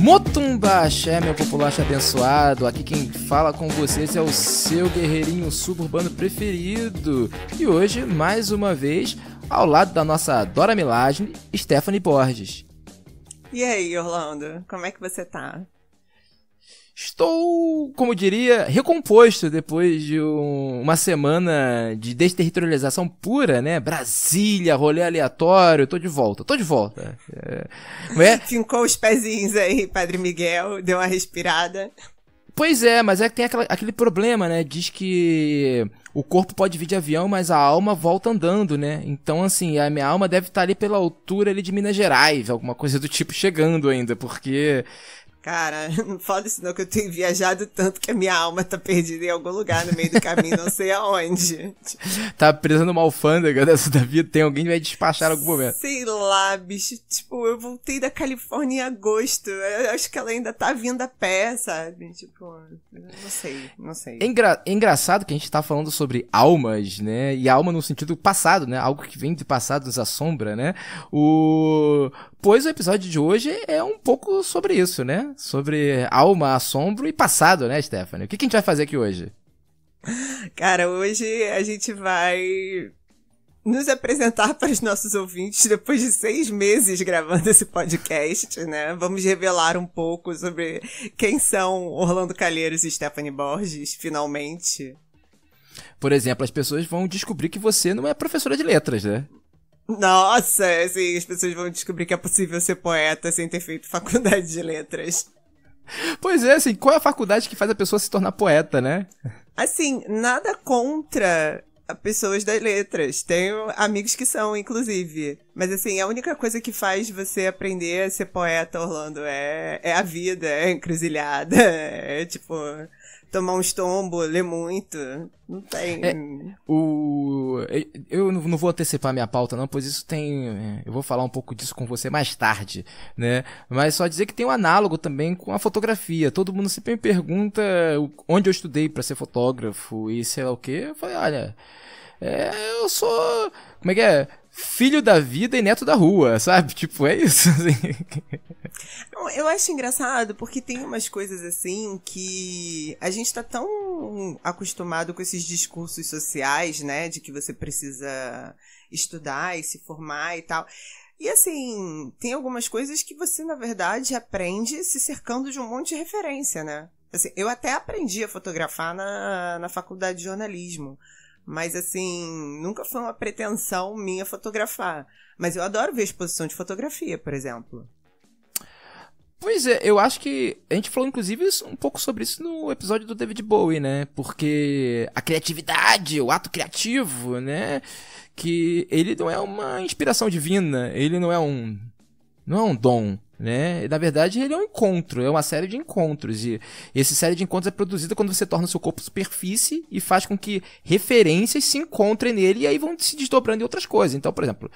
Motumba Axé, meu populacho abençoado. Aqui quem fala com vocês é o seu guerreirinho suburbano preferido. E hoje, mais uma vez, ao lado da nossa Dora Milaje, Stephanie Borges. E aí, Orlando, como é que você tá? Estou, como diria, recomposto depois de uma semana de desterritorialização pura, né? Brasília, rolê aleatório, tô de volta. Fincou os pezinhos aí, Padre Miguel, deu uma respirada. Pois é, mas é que tem aquele problema, né? Diz que o corpo pode vir de avião, mas a alma volta andando, né? Então, assim, a minha alma deve estar ali pela altura ali de Minas Gerais, alguma coisa do tipo chegando ainda, porque... Cara, não fala isso não, que eu tenho viajado tanto que a minha alma tá perdida em algum lugar no meio do caminho, não sei aonde. Tá presa numa alfândega dessa da vida, tem alguém que vai despachar em algum momento. Sei lá, bicho, tipo, eu voltei da Califórnia em agosto, eu acho que ela ainda tá vindo a pé, sabe? Tipo, não sei. É engraçado que a gente tá falando sobre almas, né? E alma no sentido passado, né? Algo que vem de passado nos assombra, né? Pois o episódio de hoje é um pouco sobre isso, né? Sobre alma, assombro e passado, né, Stephanie? O que a gente vai fazer aqui hoje? Cara, hoje a gente vai nos apresentar para os nossos ouvintes depois de 6 meses gravando esse podcast, né? Vamos revelar um pouco sobre quem são Orlando Calheiros e Stephanie Borges, finalmente. Por exemplo, as pessoas vão descobrir que você não é professora de letras, né? Nossa, assim, as pessoas vão descobrir que é possível ser poeta sem ter feito faculdade de letras. Pois é, assim, qual é a faculdade que faz a pessoa se tornar poeta, né? Assim, nada contra pessoas das letras. Tenho amigos que são, inclusive. Mas, assim, a única coisa que faz você aprender a ser poeta, Orlando, é a vida, é a encruzilhada, é, tipo... tomar uns tombos, ler muito. Não tem. Eu não vou antecipar minha pauta, não, pois isso tem. Eu vou falar um pouco disso com você mais tarde, né? Mas só dizer que tem um análogo também com a fotografia. Todo mundo sempre me pergunta onde eu estudei pra ser fotógrafo e sei lá o quê. Eu falei, olha, eu sou. Como é que é? Filho da vida e neto da rua, sabe? Tipo, é isso. Assim. Eu acho engraçado porque tem umas coisas assim que a gente tá tão acostumado com esses discursos sociais, né? De que você precisa estudar e se formar e tal. E assim, tem algumas coisas que você, na verdade, aprende se cercando de um monte de referência, né? Assim, eu até aprendi a fotografar na faculdade de jornalismo. Mas, assim, nunca foi uma pretensão minha fotografar. Mas eu adoro ver exposição de fotografia, por exemplo. Pois é, eu acho que a gente falou, inclusive, um pouco sobre isso no episódio do David Bowie, né? Porque a criatividade, o ato criativo, né? Que ele não é uma inspiração divina, ele não é um dom, né? Na verdade, ele é um encontro, é uma série de encontros. E essa série de encontros é produzida quando você torna seu corpo superfície e faz com que referências se encontrem nele e aí vão se desdobrando em outras coisas. Então, por exemplo,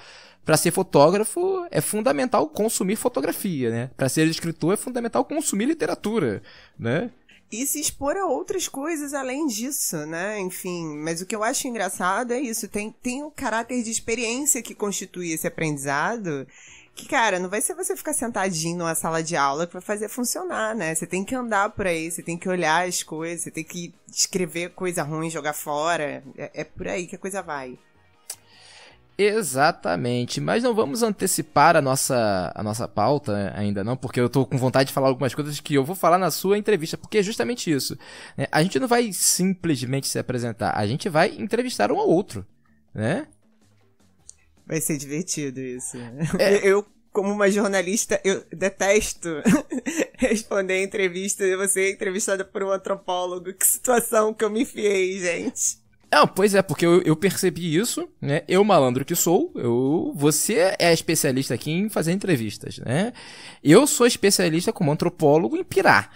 para ser fotógrafo é fundamental consumir fotografia, né? Para ser escritor é fundamental consumir literatura, né? E se expor a outras coisas além disso, né? Enfim, mas o que eu acho engraçado é isso. Tem o caráter de experiência que constitui esse aprendizado. Que, cara, não vai ser você ficar sentadinho numa sala de aula que vai fazer funcionar, né? Você tem que andar por aí, você tem que olhar as coisas, você tem que escrever coisa ruim, jogar fora. É por aí que a coisa vai. Exatamente, mas não vamos antecipar a nossa pauta ainda não, porque eu tô com vontade de falar algumas coisas que eu vou falar na sua entrevista, porque é justamente isso, né? A gente não vai simplesmente se apresentar, a gente vai entrevistar um ao outro, né? Vai ser divertido isso. Eu, como uma jornalista, eu detesto responder entrevista e você é entrevistada por um antropólogo. Que situação que eu me enfiei, gente. Não, pois é, porque eu percebi isso, né? Eu, malandro que sou, você é especialista aqui em fazer entrevistas, né? Eu sou especialista como antropólogo em pirar.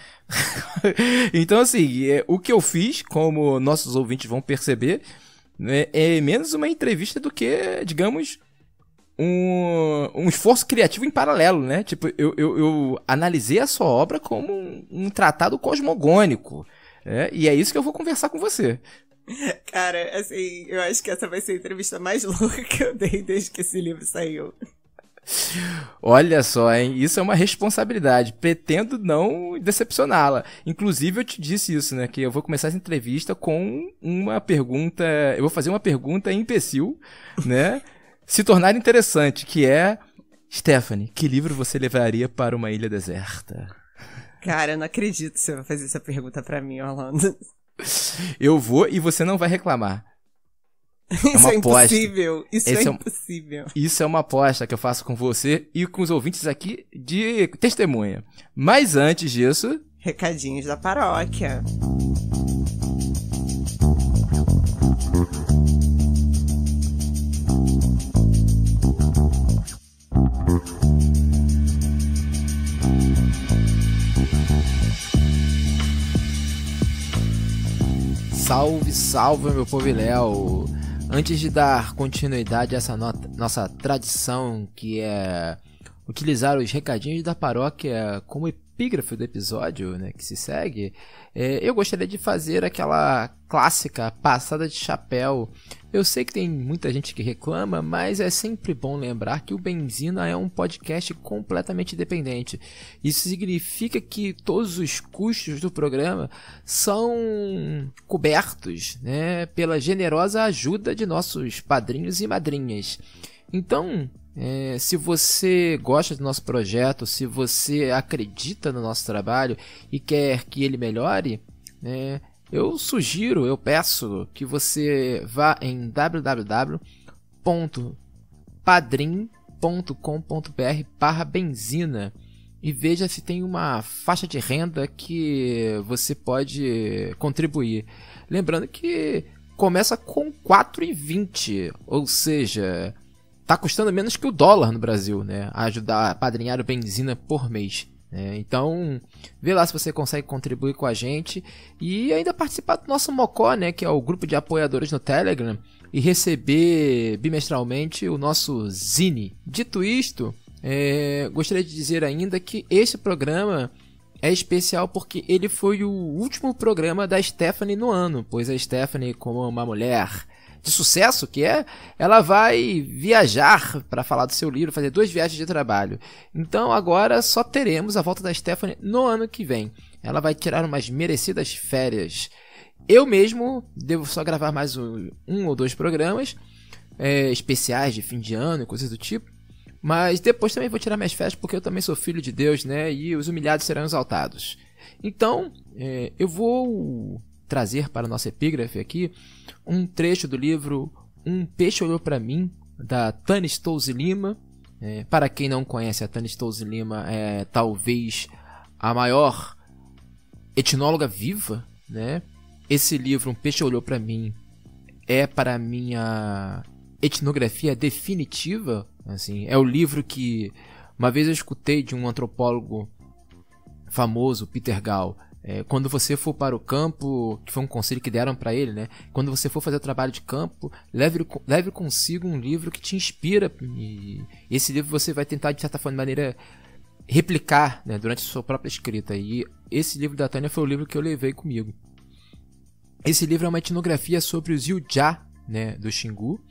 Então, assim, o que eu fiz, como nossos ouvintes vão perceber, né, é menos uma entrevista do que, digamos, um esforço criativo em paralelo, né? Tipo, eu analisei a sua obra como um tratado cosmogônico, né? E é isso que eu vou conversar com você. Cara, assim, eu acho que essa vai ser a entrevista mais louca que eu dei desde que esse livro saiu. Olha só, hein? Isso é uma responsabilidade. Pretendo não decepcioná-la. Inclusive, eu te disse isso, né? Que eu vou começar essa entrevista com uma pergunta... Eu vou fazer uma pergunta imbecil, né? Se tornar interessante, que é... Stephanie, que livro você levaria para uma ilha deserta? Cara, eu não acredito que você vai fazer essa pergunta pra mim, Orlando. Eu vou e você não vai reclamar. Isso é impossível. Isso é impossível. Isso é uma aposta que eu faço com você e com os ouvintes aqui de testemunha. Mas antes disso... Recadinhos da paróquia. Salve, salve, meu povo Léo! Antes de dar continuidade a essa nossa tradição, que é utilizar os recadinhos da paróquia como epígrafe do episódio, né, que se segue, eu gostaria de fazer aquela clássica passada de chapéu. Eu sei que tem muita gente que reclama, mas é sempre bom lembrar que o Benzina é um podcast completamente independente. Isso significa que todos os custos do programa são cobertos, né, pela generosa ajuda de nossos padrinhos e madrinhas. Então, se você gosta do nosso projeto, se você acredita no nosso trabalho e quer que ele melhore, eu sugiro, eu peço que você vá em www.padrim.com.br/benzina e veja se tem uma faixa de renda que você pode contribuir. Lembrando que começa com R$4,20, ou seja... Tá custando menos que o dólar no Brasil, né? Ajudar a padrinhar o Benzina por mês. Então, vê lá se você consegue contribuir com a gente e ainda participar do nosso Mocó, né? Que é o grupo de apoiadores no Telegram, e receber bimestralmente o nosso Zine. Dito isto, gostaria de dizer ainda que este programa é especial porque ele foi o último programa da Stephanie no ano, pois a Stephanie, como uma mulher de sucesso que ela vai viajar para falar do seu livro, fazer 2 viagens de trabalho. Então agora só teremos a volta da Stephanie no ano que vem. Ela vai tirar umas merecidas férias. Eu mesmo devo só gravar mais um ou 2 programas especiais de fim de ano e coisas do tipo. Mas depois também vou tirar minhas férias porque eu também sou filho de Deus, né? E os humilhados serão exaltados. Então, eu vou trazer para a nossa epígrafe aqui um trecho do livro Um Peixe Olhou para Mim, da Tânia Stolze Lima. Para quem não conhece, a Tânia Stolze Lima é talvez a maior etnóloga viva, né? Esse livro, Um Peixe Olhou para Mim, é para a minha etnografia definitiva. Assim, é o livro que uma vez eu escutei de um antropólogo famoso, Peter Gall. Quando você for para o campo, que foi um conselho que deram para ele, né? Quando você for fazer o trabalho de campo, leve consigo um livro que te inspira. E esse livro você vai tentar, de certa maneira, replicar, né, durante a sua própria escrita. E esse livro da Tânia foi o livro que eu levei comigo. Esse livro é uma etnografia sobre os Yujá, né, do Xingu.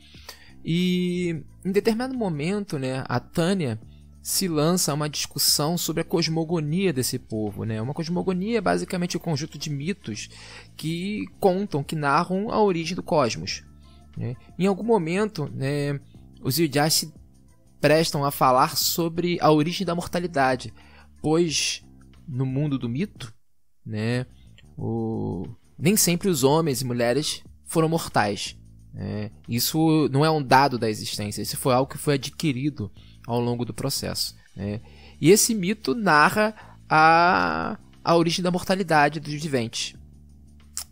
E em determinado momento, né, a Tânia se lança uma discussão sobre a cosmogonia desse povo, né? Uma cosmogonia é basicamente um conjunto de mitos que contam, que narram a origem do cosmos, né? Em algum momento, né, os Yujás se prestam a falar sobre a origem da mortalidade, pois no mundo do mito, né, nem sempre os homens e mulheres foram mortais. Isso não é um dado da existência, isso foi algo que foi adquirido ao longo do processo, né? E esse mito narra a origem da mortalidade dos viventes.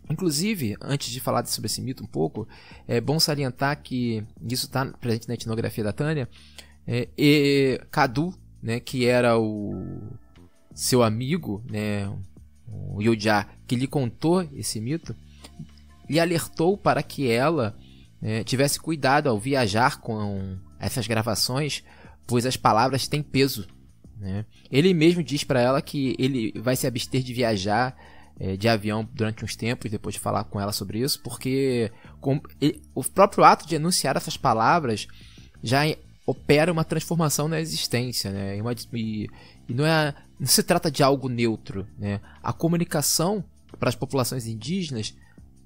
Inclusive, antes de falar sobre esse mito um pouco, é bom salientar que isso está presente na etnografia da Tânia. Cadu, né, que era o seu amigo, né, o Yujá, que lhe contou esse mito, lhe alertou para que ela tivesse cuidado ao viajar com essas gravações, pois as palavras têm peso, né? Ele mesmo diz para ela que ele vai se abster de viajar de avião durante uns tempos, depois de falar com ela sobre isso, porque o próprio ato de enunciar essas palavras já opera uma transformação na existência, né? E não se trata de algo neutro, né? A comunicação para as populações indígenas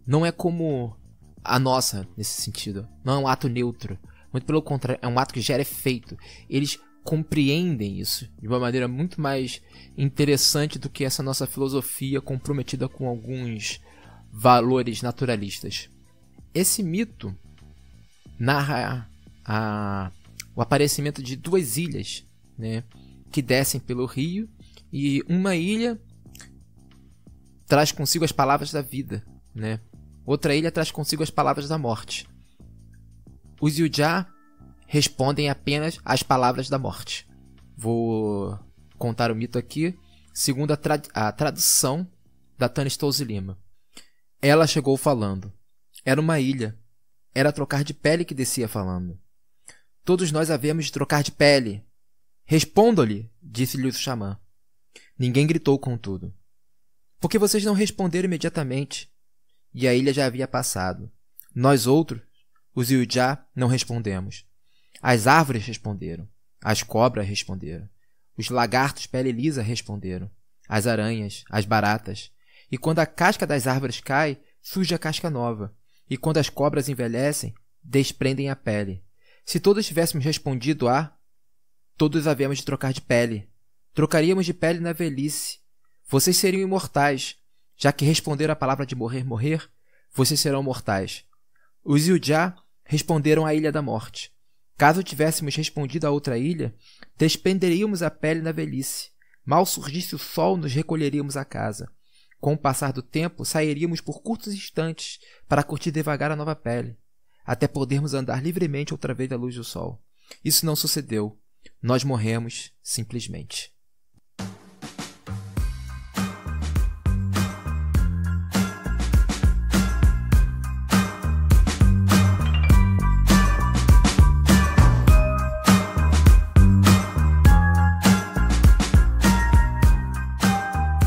não é como a nossa nesse sentido. Não é um ato neutro. Muito pelo contrário, é um ato que gera efeito. Eles compreendem isso de uma maneira muito mais interessante do que essa nossa filosofia comprometida com alguns valores naturalistas. Esse mito narra o aparecimento de duas ilhas, né, que descem pelo rio, e uma ilha traz consigo as palavras da vida, né? Outra ilha traz consigo as palavras da morte. Os Yujá respondem apenas às palavras da morte. Vou contar o mito aqui, segundo a tradução da Tânia Stolze Lima. Ela chegou falando. Era uma ilha. Era trocar de pele que descia falando. Todos nós havemos de trocar de pele. Respondam-lhe, disse-lhe o xamã. Ninguém gritou, contudo. Por que vocês não responderam imediatamente? E a ilha já havia passado. Nós outros, os Yujá, não respondemos. As árvores responderam. As cobras responderam. Os lagartos pele lisa responderam. As aranhas, as baratas. E quando a casca das árvores cai, surge a casca nova. E quando as cobras envelhecem, desprendem a pele. Se todos tivéssemos respondido a, todos havíamos de trocar de pele. Trocaríamos de pele na velhice. Vocês seriam imortais. Já que responderam a palavra de morrer, morrer, vocês serão mortais. Os Yujá responderam à Ilha da Morte. Caso tivéssemos respondido a outra ilha, desprenderíamos a pele na velhice. Mal surgisse o sol, nos recolheríamos à casa. Com o passar do tempo, sairíamos por curtos instantes para curtir devagar a nova pele, até podermos andar livremente outra vez à luz do sol. Isso não sucedeu. Nós morremos, simplesmente.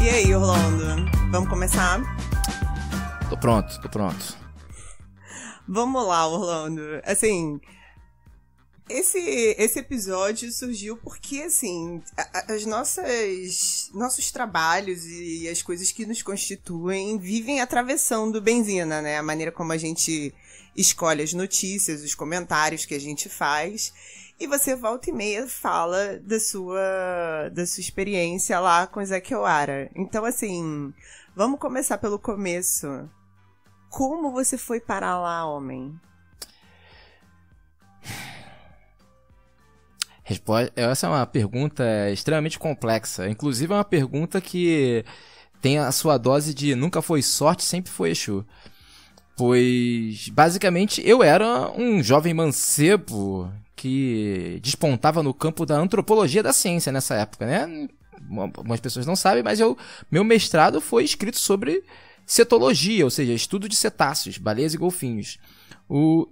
E aí, Orlando? Vamos começar? Tô pronto. Vamos lá, Orlando. Assim, esse episódio surgiu porque, assim, nossos trabalhos e as coisas que nos constituem vivem atravessando Benzina, né? A maneira como a gente escolhe as notícias, os comentários que a gente faz. E você, volta e meia, fala da sua experiência lá com Zé Kewara. Então, assim, vamos começar pelo começo. Como você foi parar lá, homem? Essa é uma pergunta extremamente complexa. Inclusive é uma pergunta que tem a sua dose de nunca foi sorte, sempre foi Exu. Pois, basicamente, eu era um jovem mancebo que despontava no campo da antropologia da ciência nessa época, né? Algumas pessoas não sabem, mas meu mestrado foi escrito sobre cetologia, ou seja, estudo de cetáceos, baleias e golfinhos.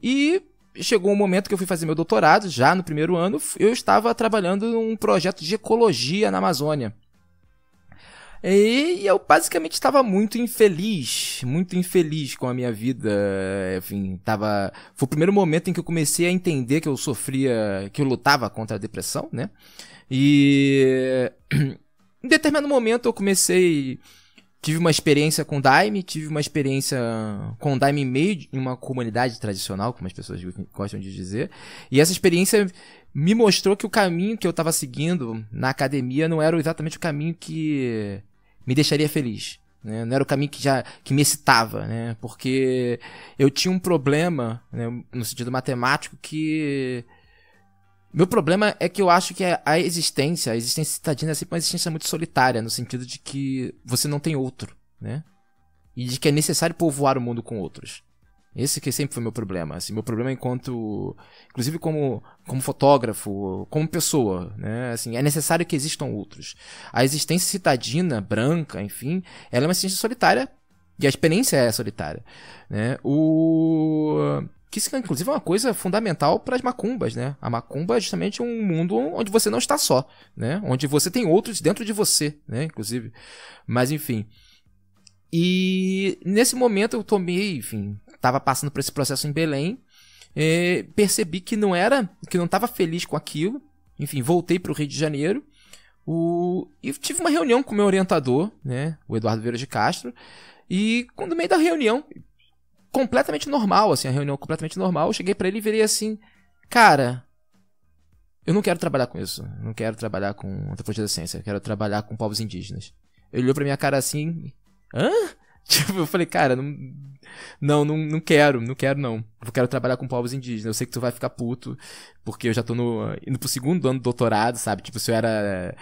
E chegou um momento que eu fui fazer meu doutorado, já no primeiro ano, eu estava trabalhando num projeto de ecologia na Amazônia. E eu basicamente estava muito infeliz com a minha vida. Enfim, foi o primeiro momento em que eu comecei a entender que eu lutava contra a depressão, né? E em determinado momento eu tive uma experiência com Daime, tive uma experiência com Daime meio em uma comunidade tradicional, como as pessoas gostam de dizer, e essa experiência me mostrou que o caminho que eu estava seguindo na academia não era exatamente o caminho que me deixaria feliz, né? Não era o caminho que me excitava, né? Porque eu tinha um problema, né, no sentido matemático, que meu problema é que eu acho que a existência citadina é sempre uma existência muito solitária, no sentido de que você não tem outro, né? E de que é necessário povoar o mundo com outros. Esse que sempre foi meu problema. Assim, meu problema inclusive como fotógrafo, como pessoa, né? Assim, é necessário que existam outros. A existência citadina, branca, enfim, ela é uma existência solitária e a experiência é solitária, né? Que isso, inclusive, é uma coisa fundamental para as macumbas, né? A macumba é justamente um mundo onde você não está só, né? Onde você tem outros dentro de você, né? Inclusive. Mas, enfim. E nesse momento eu estava passando por esse processo em Belém percebi que não estava feliz com aquilo. Enfim, voltei para o Rio de Janeiro. E tive uma reunião com o meu orientador, né, o Eduardo Vieira de Castro. E no meio da reunião, completamente normal, assim, a reunião completamente normal, eu cheguei para ele e virei assim, cara, eu não quero trabalhar com isso. Não quero trabalhar com antropologia da ciência. Eu quero trabalhar com povos indígenas. Ele olhou pra minha cara assim, hã? Tipo, eu falei, cara, não quero, não. Eu quero trabalhar com povos indígenas. Eu sei que tu vai ficar puto, porque eu já tô indo pro 2º ano do doutorado, sabe? Tipo, se eu era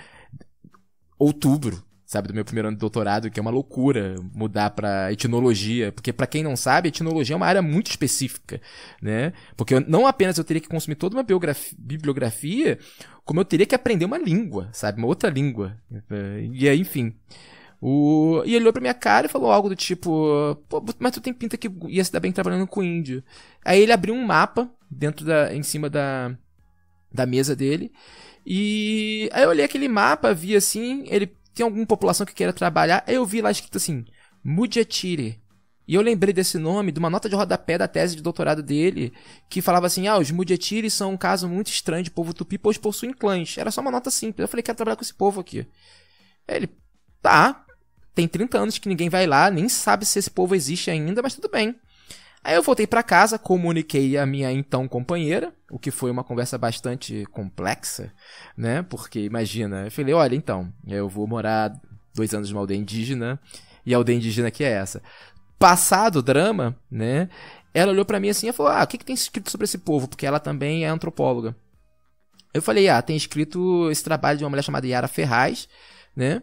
outubro, sabe, do meu 1º ano de doutorado, que é uma loucura mudar pra etnologia, porque pra quem não sabe, etnologia é uma área muito específica, né? Porque não apenas eu teria que consumir toda uma bibliografia, como eu teria que aprender uma língua, sabe? Uma outra língua. E aí, enfim. E ele olhou pra minha cara e falou algo do tipo, pô, mas tu tem pinta que ia se dar bem trabalhando com índio. Aí ele abriu um mapa em cima da mesa dele, e aí eu olhei aquele mapa, vi assim, ele tem alguma população que queira trabalhar, aí eu vi lá escrito assim, Mudjatiri. E eu lembrei desse nome de uma nota de rodapé da tese de doutorado dele, que falava assim, os Mudjatiri são um caso muito estranho de povo tupi, pois possuem clãs. Era só uma nota simples. Eu falei, quero trabalhar com esse povo aqui. Aí ele, tá, tem 30 anos que ninguém vai lá, nem sabe se esse povo existe ainda, mas tudo bem. Aí eu voltei pra casa, comuniquei a minha então companheira, o que foi uma conversa bastante complexa, né? Porque, imagina, eu falei, olha, então, eu vou morar 2 anos numa aldeia indígena, e a aldeia indígena aqui é essa. Passado o drama, né? Ela olhou pra mim assim e falou, o que tem escrito sobre esse povo? Porque ela também é antropóloga. Eu falei, tem escrito esse trabalho de uma mulher chamada Yara Ferraz, né?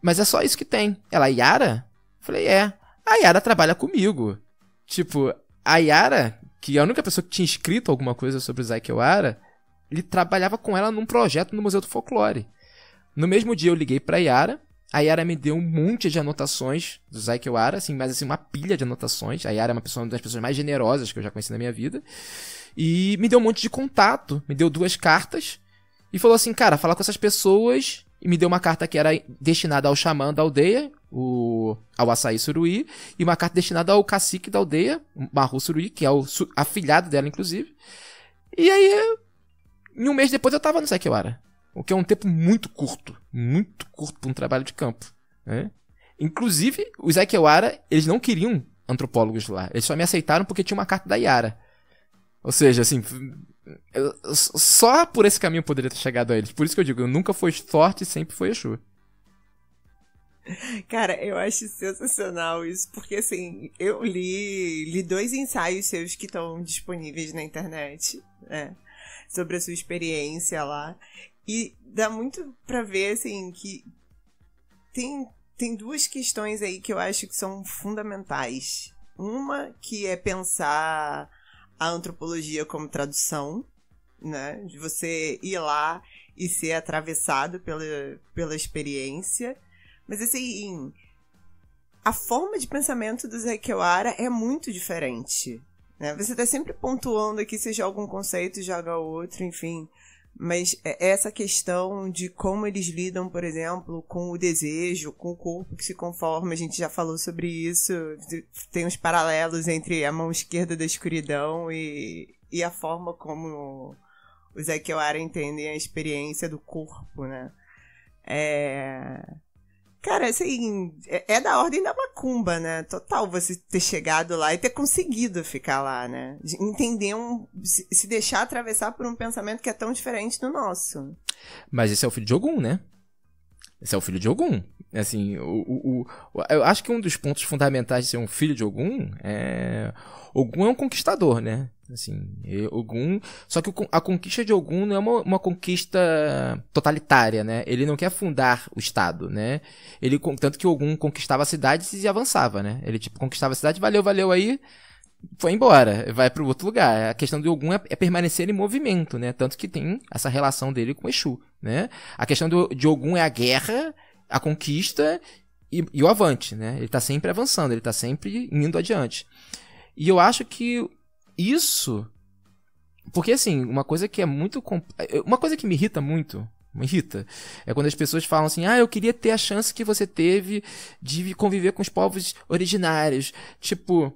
Mas é só isso que tem. Ela, Yara? Eu falei, a Yara trabalha comigo. Tipo, a Yara, que é a única pessoa que tinha escrito alguma coisa sobre o Zé Kewara, ele trabalhava com ela num projeto no Museu do Folclore. No mesmo dia eu liguei pra Yara, a Yara me deu um monte de anotações do Zé Kewara, assim, mas assim, uma pilha de anotações. A Yara é uma das pessoas mais generosas que eu já conheci na minha vida. E me deu um monte de contato, me deu 2 cartas, e falou assim, cara, fala com essas pessoas. E me deu uma carta que era destinada ao xamã da aldeia, ao Açaí Suruí, e uma carta destinada ao cacique da aldeia, Marru Suruí, que é o afilhado dela, inclusive. E aí, em um mês depois, eu tava no Zé Kewara. O que é um tempo muito curto para um trabalho de campo, né? Inclusive, os Zé Kewara, eles não queriam antropólogos lá. Eles só me aceitaram porque tinha uma carta da Yara. Ou seja, assim, só por esse caminho eu poderia ter chegado a eles. Por isso que eu digo, nunca foi sorte, sempre foi Exu. Cara, eu acho sensacional isso, porque assim, eu li 2 ensaios seus que estão disponíveis na internet, né, sobre a sua experiência lá, e dá muito pra ver, assim, que tem 2 questões aí que eu acho que são fundamentais. Uma que é pensar a antropologia como tradução, né, de você ir lá e ser atravessado pela experiência. Mas assim, a forma de pensamento do Zé Kewara é muito diferente, né? Você tá sempre pontuando aqui, você joga um conceito, joga outro, enfim. Mas é essa questão de como eles lidam, por exemplo, com o desejo, com o corpo que se conforma, a gente já falou sobre isso. Tem uns paralelos entre a mão esquerda da escuridão e a forma como o Zé Kewara entendem a experiência do corpo, né? Cara, assim, é da ordem da macumba, né? Total, você ter chegado lá e ter conseguido ficar lá, né? De entender se deixar atravessar por um pensamento que é tão diferente do nosso. Mas esse é o filho de Ogum, né? Esse é o filho de Ogum. Assim, eu acho que um dos pontos fundamentais de ser um filho de Ogum é... Ogum é um conquistador, né? Assim, Ogum... Só que a conquista de Ogum não é uma conquista totalitária, né? Ele não quer fundar o Estado, né? Tanto que Ogum conquistava cidades e avançava, né? Ele, tipo, conquistava a cidade, valeu aí, foi embora, vai para outro lugar. A questão de Ogum é permanecer em movimento, né? Tanto que tem essa relação dele com Exu, né? A questão de Ogum é a guerra, a conquista e o avante, né? Ele tá sempre avançando, ele tá sempre indo adiante. E eu acho que isso... Porque, assim, uma coisa que me irrita muito, é quando as pessoas falam assim, eu queria ter a chance que você teve de conviver com os povos originários. Tipo,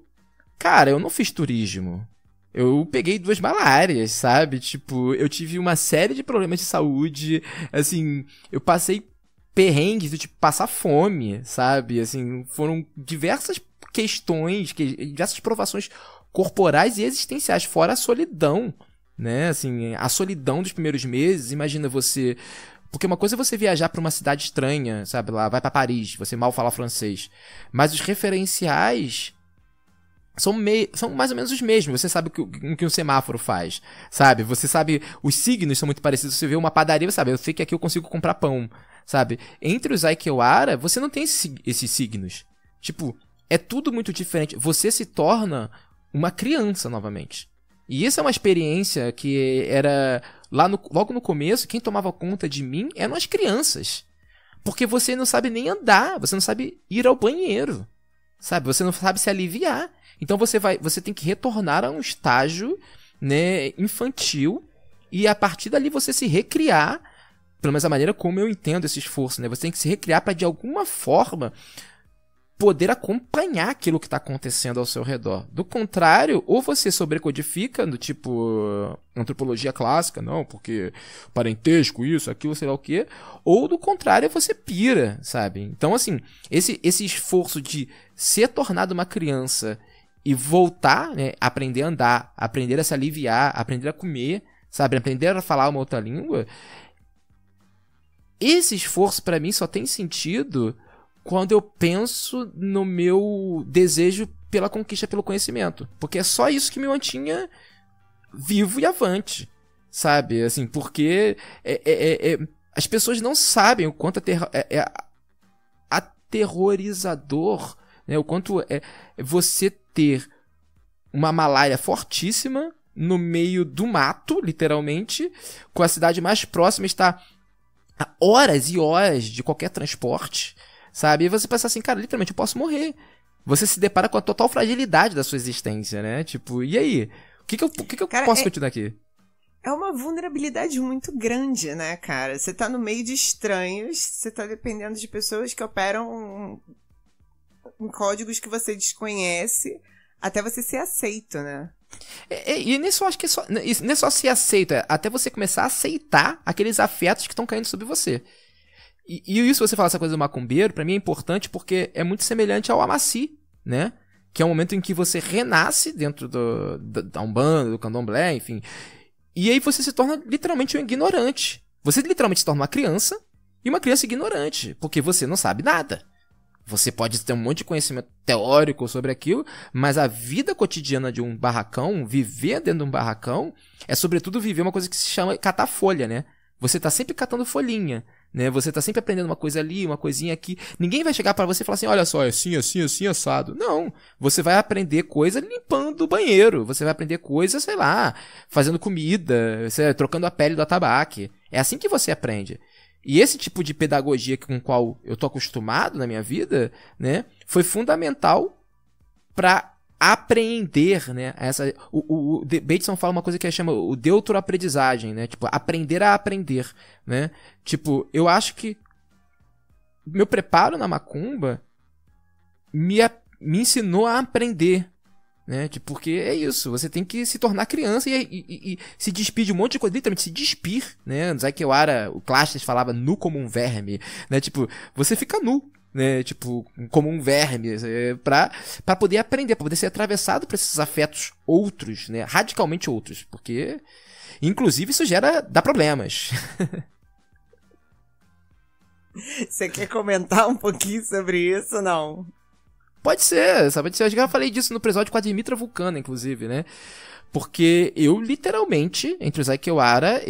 cara, eu não fiz turismo. Eu peguei 2 malárias, sabe? Tipo, eu tive uma série de problemas de saúde, assim, eu passei perrengues do tipo passar fome, sabe? Assim, foram diversas questões, diversas provações corporais e existenciais, fora a solidão, né? Assim, a solidão dos primeiros meses, imagina você... Porque uma coisa é você viajar pra uma cidade estranha, sabe? Lá, vai pra Paris, você mal fala francês. Mas os referenciais são mais ou menos os mesmos. Você sabe o que um semáforo faz, sabe? Você sabe, os signos são muito parecidos. Você vê uma padaria, você sabe, eu sei que aqui eu consigo comprar pão, sabe? Entre os Aikewara, você não tem esses signos. Tipo, é tudo muito diferente. Você se torna uma criança novamente. E isso é uma experiência que era... Logo no começo, quem tomava conta de mim eram as crianças. Porque você não sabe nem andar, você não sabe ir ao banheiro, sabe? Você não sabe se aliviar. Então você tem que retornar a um estágio, né, infantil, e a partir dali você se recriar, pelo menos a maneira como eu entendo esse esforço, né? Você tem que se recriar para de alguma forma poder acompanhar aquilo que está acontecendo ao seu redor. Do contrário, ou você sobrecodifica, do tipo antropologia clássica, não, porque parentesco, isso, aquilo, sei lá o quê, ou do contrário, você pira, sabe? Então, assim, esse esforço de ser tornado uma criança e voltar, né, aprender a andar, aprender a se aliviar, aprender a comer, sabe, aprender a falar uma outra língua, esse esforço para mim só tem sentido quando eu penso no meu desejo pela conquista pelo conhecimento. Porque é só isso que me mantinha vivo e avante, sabe? Assim, porque as pessoas não sabem o quanto é aterrorizador, né? O quanto é você ter uma malaria fortíssima no meio do mato, literalmente, com a cidade mais próxima está a horas e horas de qualquer transporte, sabe? E você pensa assim, cara, literalmente eu posso morrer. Você se depara com a total fragilidade da sua existência, né? Tipo, e aí? O que eu cara, posso continuar aqui? É uma vulnerabilidade muito grande, né, cara? Você tá no meio de estranhos, você tá dependendo de pessoas que operam em códigos que você desconhece até você ser aceito, né? E nisso eu acho que não é só ser aceito, é até você começar a aceitar aqueles afetos que estão caindo sobre você. E isso, você falar essa coisa do macumbeiro, pra mim é importante porque é muito semelhante ao Amaci, né? Que é um momento em que você renasce dentro da Umbanda, do Candomblé, enfim. E aí você se torna literalmente um ignorante. Você literalmente se torna uma criança e uma criança ignorante, porque você não sabe nada. Você pode ter um monte de conhecimento teórico sobre aquilo, mas a vida cotidiana de um barracão, viver dentro de um barracão, é sobretudo viver uma coisa que se chama catar folha, né? Você tá sempre catando folhinha, né? Você tá sempre aprendendo uma coisa ali, uma coisinha aqui. Ninguém vai chegar pra você e falar assim, olha só, é assim, assim, assim, assado. Não. Você vai aprender coisa limpando o banheiro. Você vai aprender coisa, sei lá, fazendo comida, trocando a pele do atabaque. É assim que você aprende. E esse tipo de pedagogia com o qual eu tô acostumado na minha vida, né, foi fundamental para apreender, né, o Bateson fala uma coisa que ele chama o deuteroaprendizagem, né, tipo, aprender a aprender, né, tipo, eu acho que meu preparo na macumba me ensinou a aprender, né, tipo, porque é isso, você tem que se tornar criança e se despir de um monte de coisa, literalmente se despir, né, no Aikewara, o Clastes falava nu como um verme, né, tipo, você fica nu, né, tipo, como um verme, pra poder aprender, pra poder ser atravessado por esses afetos outros, né, radicalmente outros, porque, inclusive, isso dá problemas. Você quer comentar um pouquinho sobre isso, não? Pode ser, sabe? Eu já falei disso no episódio com a Dimitra Vulcana, inclusive, né? Porque eu, literalmente, entre os Aikewara,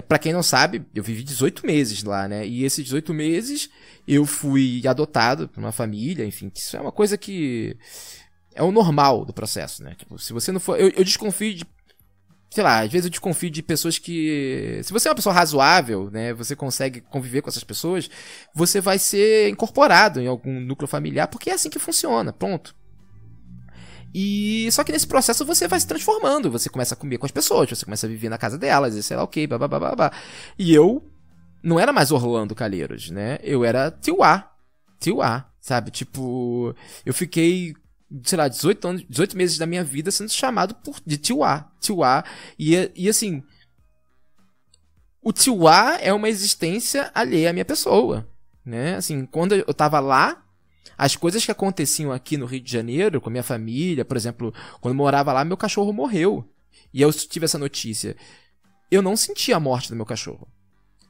pra quem não sabe, eu vivi 18 meses lá, né? E esses 18 meses eu fui adotado por uma família, enfim, isso é uma coisa que é o normal do processo, né? Tipo, se você não for... Eu desconfio de... Sei lá, às vezes eu desconfio de pessoas que... Se você é uma pessoa razoável, né? Você consegue conviver com essas pessoas, você vai ser incorporado em algum núcleo familiar, porque é assim que funciona, pronto. E só que nesse processo você vai se transformando, você começa a comer com as pessoas, você começa a viver na casa delas, e sei lá o que, babá. E eu não era mais Orlando Calheiros, né? Eu era Tiwa, sabe? Tipo, eu fiquei sei lá, 18 anos, 18 meses da minha vida sendo chamado de tio A. Tio A. E assim, o tio A é uma existência alheia à minha pessoa, né? Assim, quando eu tava lá, as coisas que aconteciam aqui no Rio de Janeiro, com a minha família, por exemplo, quando eu morava lá, meu cachorro morreu. E eu tive essa notícia. Eu não sentia a morte do meu cachorro.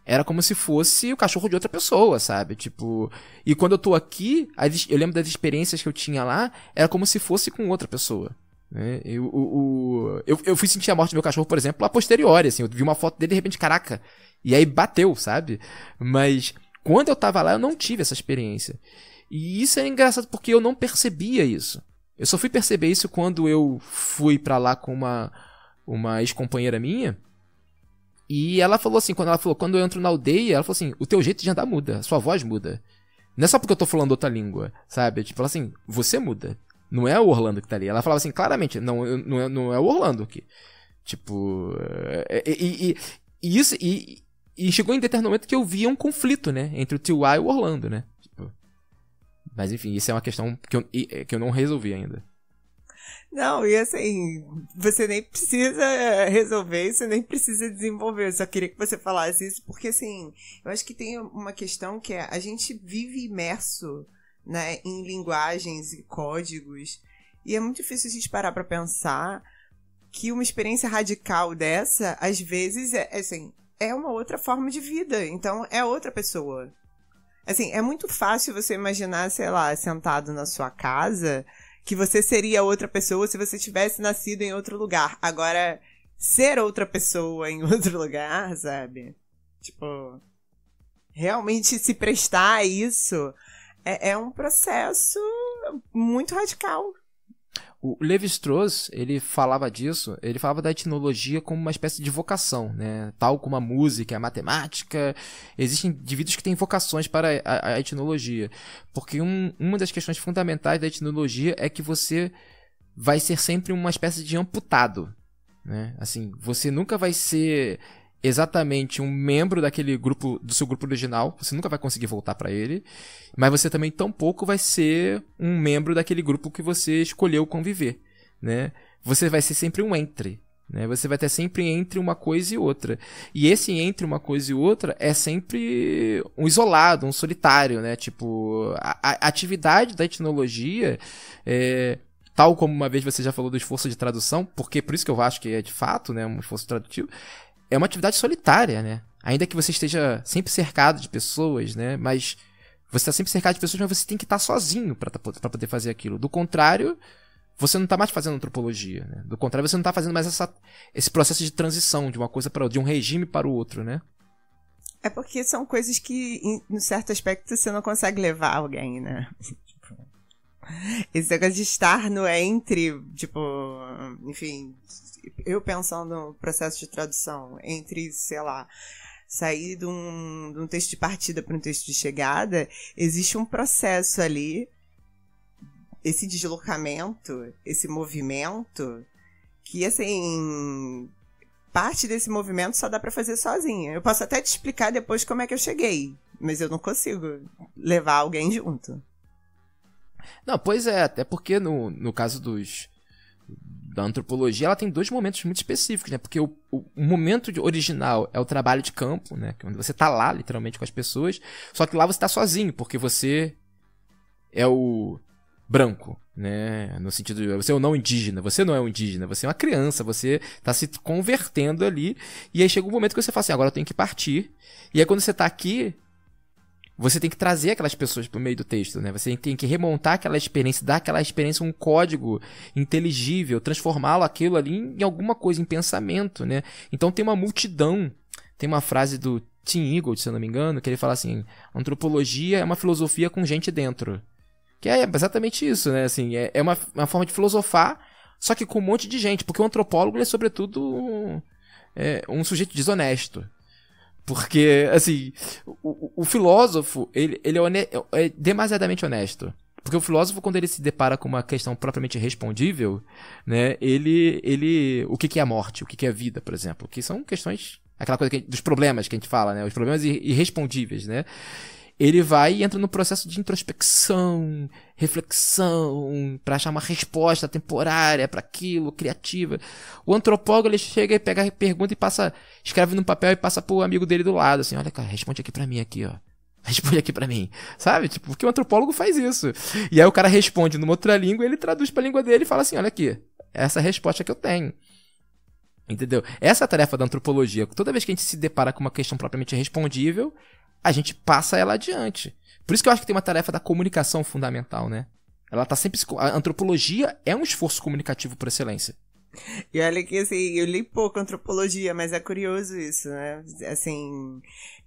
Era como se fosse o cachorro de outra pessoa, sabe? Tipo, e quando eu tô aqui, eu lembro das experiências que eu tinha lá, era como se fosse com outra pessoa. Né? Eu fui sentir a morte do meu cachorro, por exemplo, a posteriori, assim. Eu vi uma foto dele, de repente, caraca. E aí bateu, sabe? Mas quando eu tava lá, eu não tive essa experiência. E isso é engraçado porque eu não percebia isso. Eu só fui perceber isso quando eu fui pra lá com uma ex-companheira minha. E ela falou assim, quando eu entro na aldeia, ela falou assim, o teu jeito de andar muda, a sua voz muda. Não é só porque eu tô falando outra língua, sabe? Tipo, ela assim, você muda. Não é o Orlando que tá ali. Ela falava assim, claramente, não é o Orlando aqui. Tipo, e chegou em determinado momento que eu via um conflito, né? Entre o tio A e o Orlando, né? Tipo, mas enfim, isso é uma questão que eu não resolvi ainda. Não, e assim, você nem precisa resolver isso, nem precisa desenvolver. Eu só queria que você falasse isso, porque assim, eu acho que tem uma questão que é, a gente vive imerso, né, em linguagens e códigos, e é muito difícil a gente parar pra pensar que uma experiência radical dessa, às vezes, é uma outra forma de vida, então é outra pessoa. Assim, é muito fácil você imaginar, sei lá, sentado na sua casa, que você seria outra pessoa se você tivesse nascido em outro lugar. Agora, ser outra pessoa em outro lugar, sabe? Tipo, realmente se prestar a isso é um processo muito radical. O Levi-Strauss, ele falava disso, ele falava da etnologia como uma espécie de vocação, né? Tal como a música, a matemática, existem indivíduos que têm vocações para a etnologia, porque uma das questões fundamentais da etnologia é que você vai ser sempre uma espécie de amputado, né? Assim, você nunca vai ser exatamente um membro daquele grupo, do seu grupo original, você nunca vai conseguir voltar para ele, mas você também tampouco vai ser um membro daquele grupo que você escolheu conviver, né? Você vai ser sempre um entre, né? Você vai ter sempre entre uma coisa e outra. E esse entre uma coisa e outra é sempre um isolado, um solitário, né? Tipo, a atividade da etnologia tal como uma vez você já falou do esforço de tradução, porque por isso que eu acho que é de fato, né, um esforço tradutivo, é uma atividade solitária, né? Ainda que você esteja sempre cercado de pessoas, né? Mas você está sempre cercado de pessoas, mas você tem que estar sozinho para poder fazer aquilo. Do contrário, você não está mais fazendo antropologia, né? Do contrário, você não está fazendo mais esse processo de transição de uma coisa para outra, de um regime para o outro, né? É porque são coisas que, em certo aspecto, você não consegue levar alguém, né? Esse negócio de estar no entre, tipo, enfim, eu pensando no processo de tradução, entre, sei lá, sair de um texto de partida para um texto de chegada, existe um processo ali, esse deslocamento, esse movimento, que, assim, parte desse movimento só dá para fazer sozinha. Eu posso até te explicar depois como é que eu cheguei, mas eu não consigo levar alguém junto. Não, pois é, até porque no caso da antropologia, ela tem dois momentos muito específicos, né? Porque o momento original é o trabalho de campo, né? Onde você tá lá, literalmente, com as pessoas, só que lá você tá sozinho, porque você é o branco, né? No sentido de você é o não indígena, você não é um indígena, você é uma criança, você tá se convertendo ali, e aí chega um momento que você fala assim, agora eu tenho que partir, e aí quando você tá aqui, você tem que trazer aquelas pessoas pro meio do texto, né? Você tem que remontar aquela experiência, dar aquela experiência um código inteligível, transformá-lo aquilo ali em alguma coisa, em pensamento, né? Então tem uma multidão. Tem uma frase do Tim Eagle, se eu não me engano, que ele fala assim, antropologia é uma filosofia com gente dentro. Que é exatamente isso, né? Assim, é uma forma de filosofar, só que com um monte de gente, porque o antropólogo é sobretudo um sujeito desonesto. Porque, assim, o filósofo, ele é demasiadamente honesto. Porque o filósofo, quando ele se depara com uma questão propriamente respondível, né, o que é a morte, o que é a vida, por exemplo, que são questões, aquela coisa dos problemas que a gente fala, né, os problemas irrespondíveis, né, ele vai e entra no processo de introspecção, reflexão, para achar uma resposta temporária para aquilo, criativa. O antropólogo, ele chega e pega a pergunta e passa, escreve num papel e passa pro amigo dele do lado, assim, olha, cara, responde aqui pra mim aqui, ó. Responde aqui pra mim, sabe? Tipo, porque o antropólogo faz isso. E aí o cara responde numa outra língua, ele traduz pra língua dele e fala assim, olha aqui, essa é a resposta que eu tenho. Entendeu? Essa é a tarefa da antropologia. Toda vez que a gente se depara com uma questão propriamente respondível, a gente passa ela adiante. Por isso que eu acho que tem uma tarefa da comunicação fundamental, né? Ela tá sempre... A antropologia é um esforço comunicativo por excelência. E olha que, assim, eu li pouco antropologia, mas é curioso isso, né? Assim,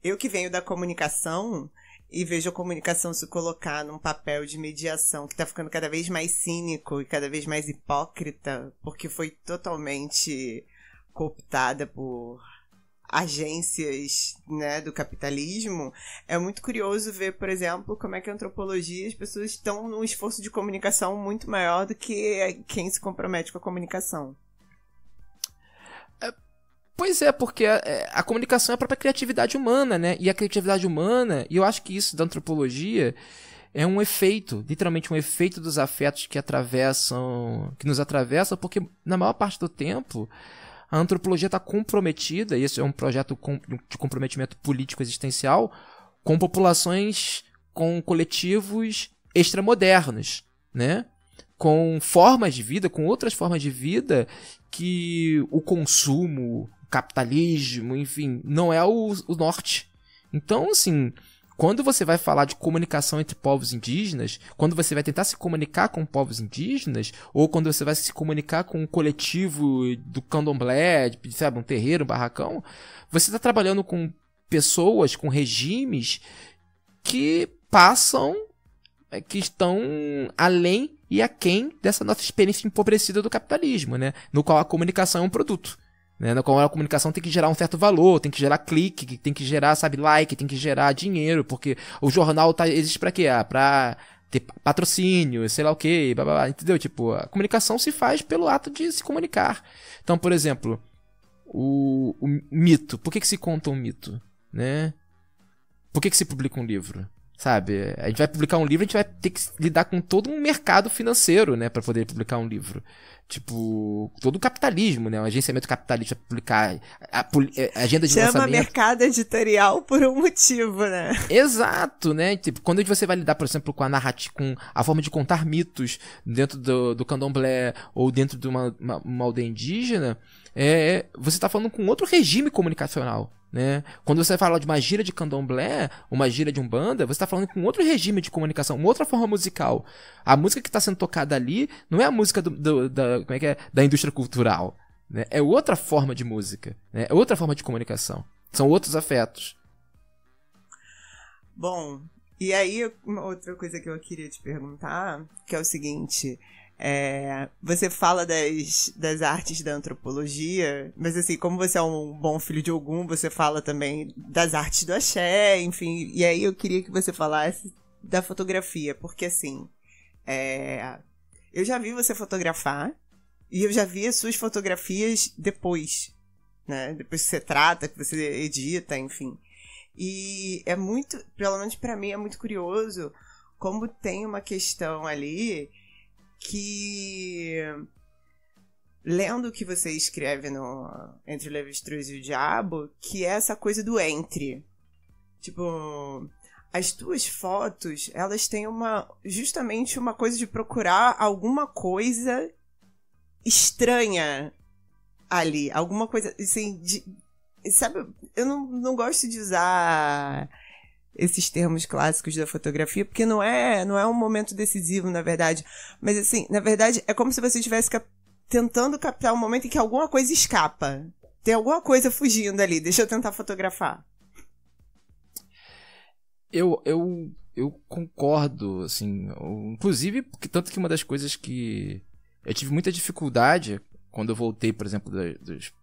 eu que venho da comunicação e vejo a comunicação se colocar num papel de mediação que tá ficando cada vez mais cínico e cada vez mais hipócrita, porque foi totalmente cooptada por agências, né, do capitalismo. É muito curioso ver, por exemplo, como é que a antropologia, as pessoas estão num esforço de comunicação muito maior do que quem se compromete com a comunicação. Pois é, porque a comunicação é a própria criatividade humana, né? E a criatividade humana, e eu acho que isso da antropologia é um efeito, literalmente um efeito dos afetos que nos atravessam, porque na maior parte do tempo a antropologia está comprometida, e esse é um projeto de comprometimento político existencial, com populações, com coletivos extramodernos, né? Com formas de vida, com outras formas de vida que o consumo, o capitalismo, enfim, não é o norte. Então, assim, quando você vai falar de comunicação entre povos indígenas, quando você vai tentar se comunicar com povos indígenas, ou quando você vai se comunicar com um coletivo do candomblé, sabe, um terreiro, um barracão, você está trabalhando com pessoas, com regimes que que estão além e aquém dessa nossa experiência empobrecida do capitalismo, né? No qual a comunicação é um produto. Né, na qual a comunicação tem que gerar um certo valor, tem que gerar clique, tem que gerar, sabe, like, tem que gerar dinheiro, porque o jornal existe pra quê? Pra ter patrocínio, sei lá o quê, blá, blá, blá, entendeu? Tipo, a comunicação se faz pelo ato de se comunicar. Então, por exemplo, o mito. Por que se conta um mito? Né? Por que se publica um livro? Sabe? A gente vai publicar um livro, a gente vai ter que lidar com todo um mercado financeiro, né, pra poder publicar um livro. Tipo, todo o capitalismo, né? Um agenciamento capitalista publicar a agenda de Chama lançamento. mercado editorial por um motivo, né? Exato, né? Tipo, quando você vai lidar, por exemplo, com a narrativa, com a forma de contar mitos dentro do candomblé ou dentro de uma aldeia indígena, você tá falando com outro regime comunicacional. Né? Quando você fala de uma gira de candomblé, uma gira de umbanda, você está falando com outro regime de comunicação, uma outra forma musical. A música que está sendo tocada ali não é a música da indústria cultural. Né? É outra forma de música, né? É outra forma de comunicação. São outros afetos. Bom, e aí uma outra coisa que eu queria te perguntar, que é o seguinte... você fala das artes da antropologia, mas assim, como você é um bom filho de Ogum, você fala também das artes do axé, enfim, e aí eu queria que você falasse da fotografia, porque assim, eu já vi você fotografar, e eu já vi as suas fotografias depois, né, depois que você trata, que você edita, enfim, e é muito, pelo menos pra mim, é muito curioso como tem uma questão ali que, lendo o que você escreve no Entre o Levi-Strauss e o Diabo, que é essa coisa do entre. Tipo, as tuas fotos, elas têm justamente uma coisa de procurar alguma coisa estranha ali. Alguma coisa, assim, sabe, eu não gosto de usar esses termos clássicos da fotografia, porque não é um momento decisivo, na verdade. Mas, assim, na verdade, é como se você estivesse tentando captar um momento em que alguma coisa escapa. Tem alguma coisa fugindo ali. Deixa eu tentar fotografar. Eu concordo, assim, inclusive, porque tanto que uma das coisas que eu tive muita dificuldade quando eu voltei, por exemplo,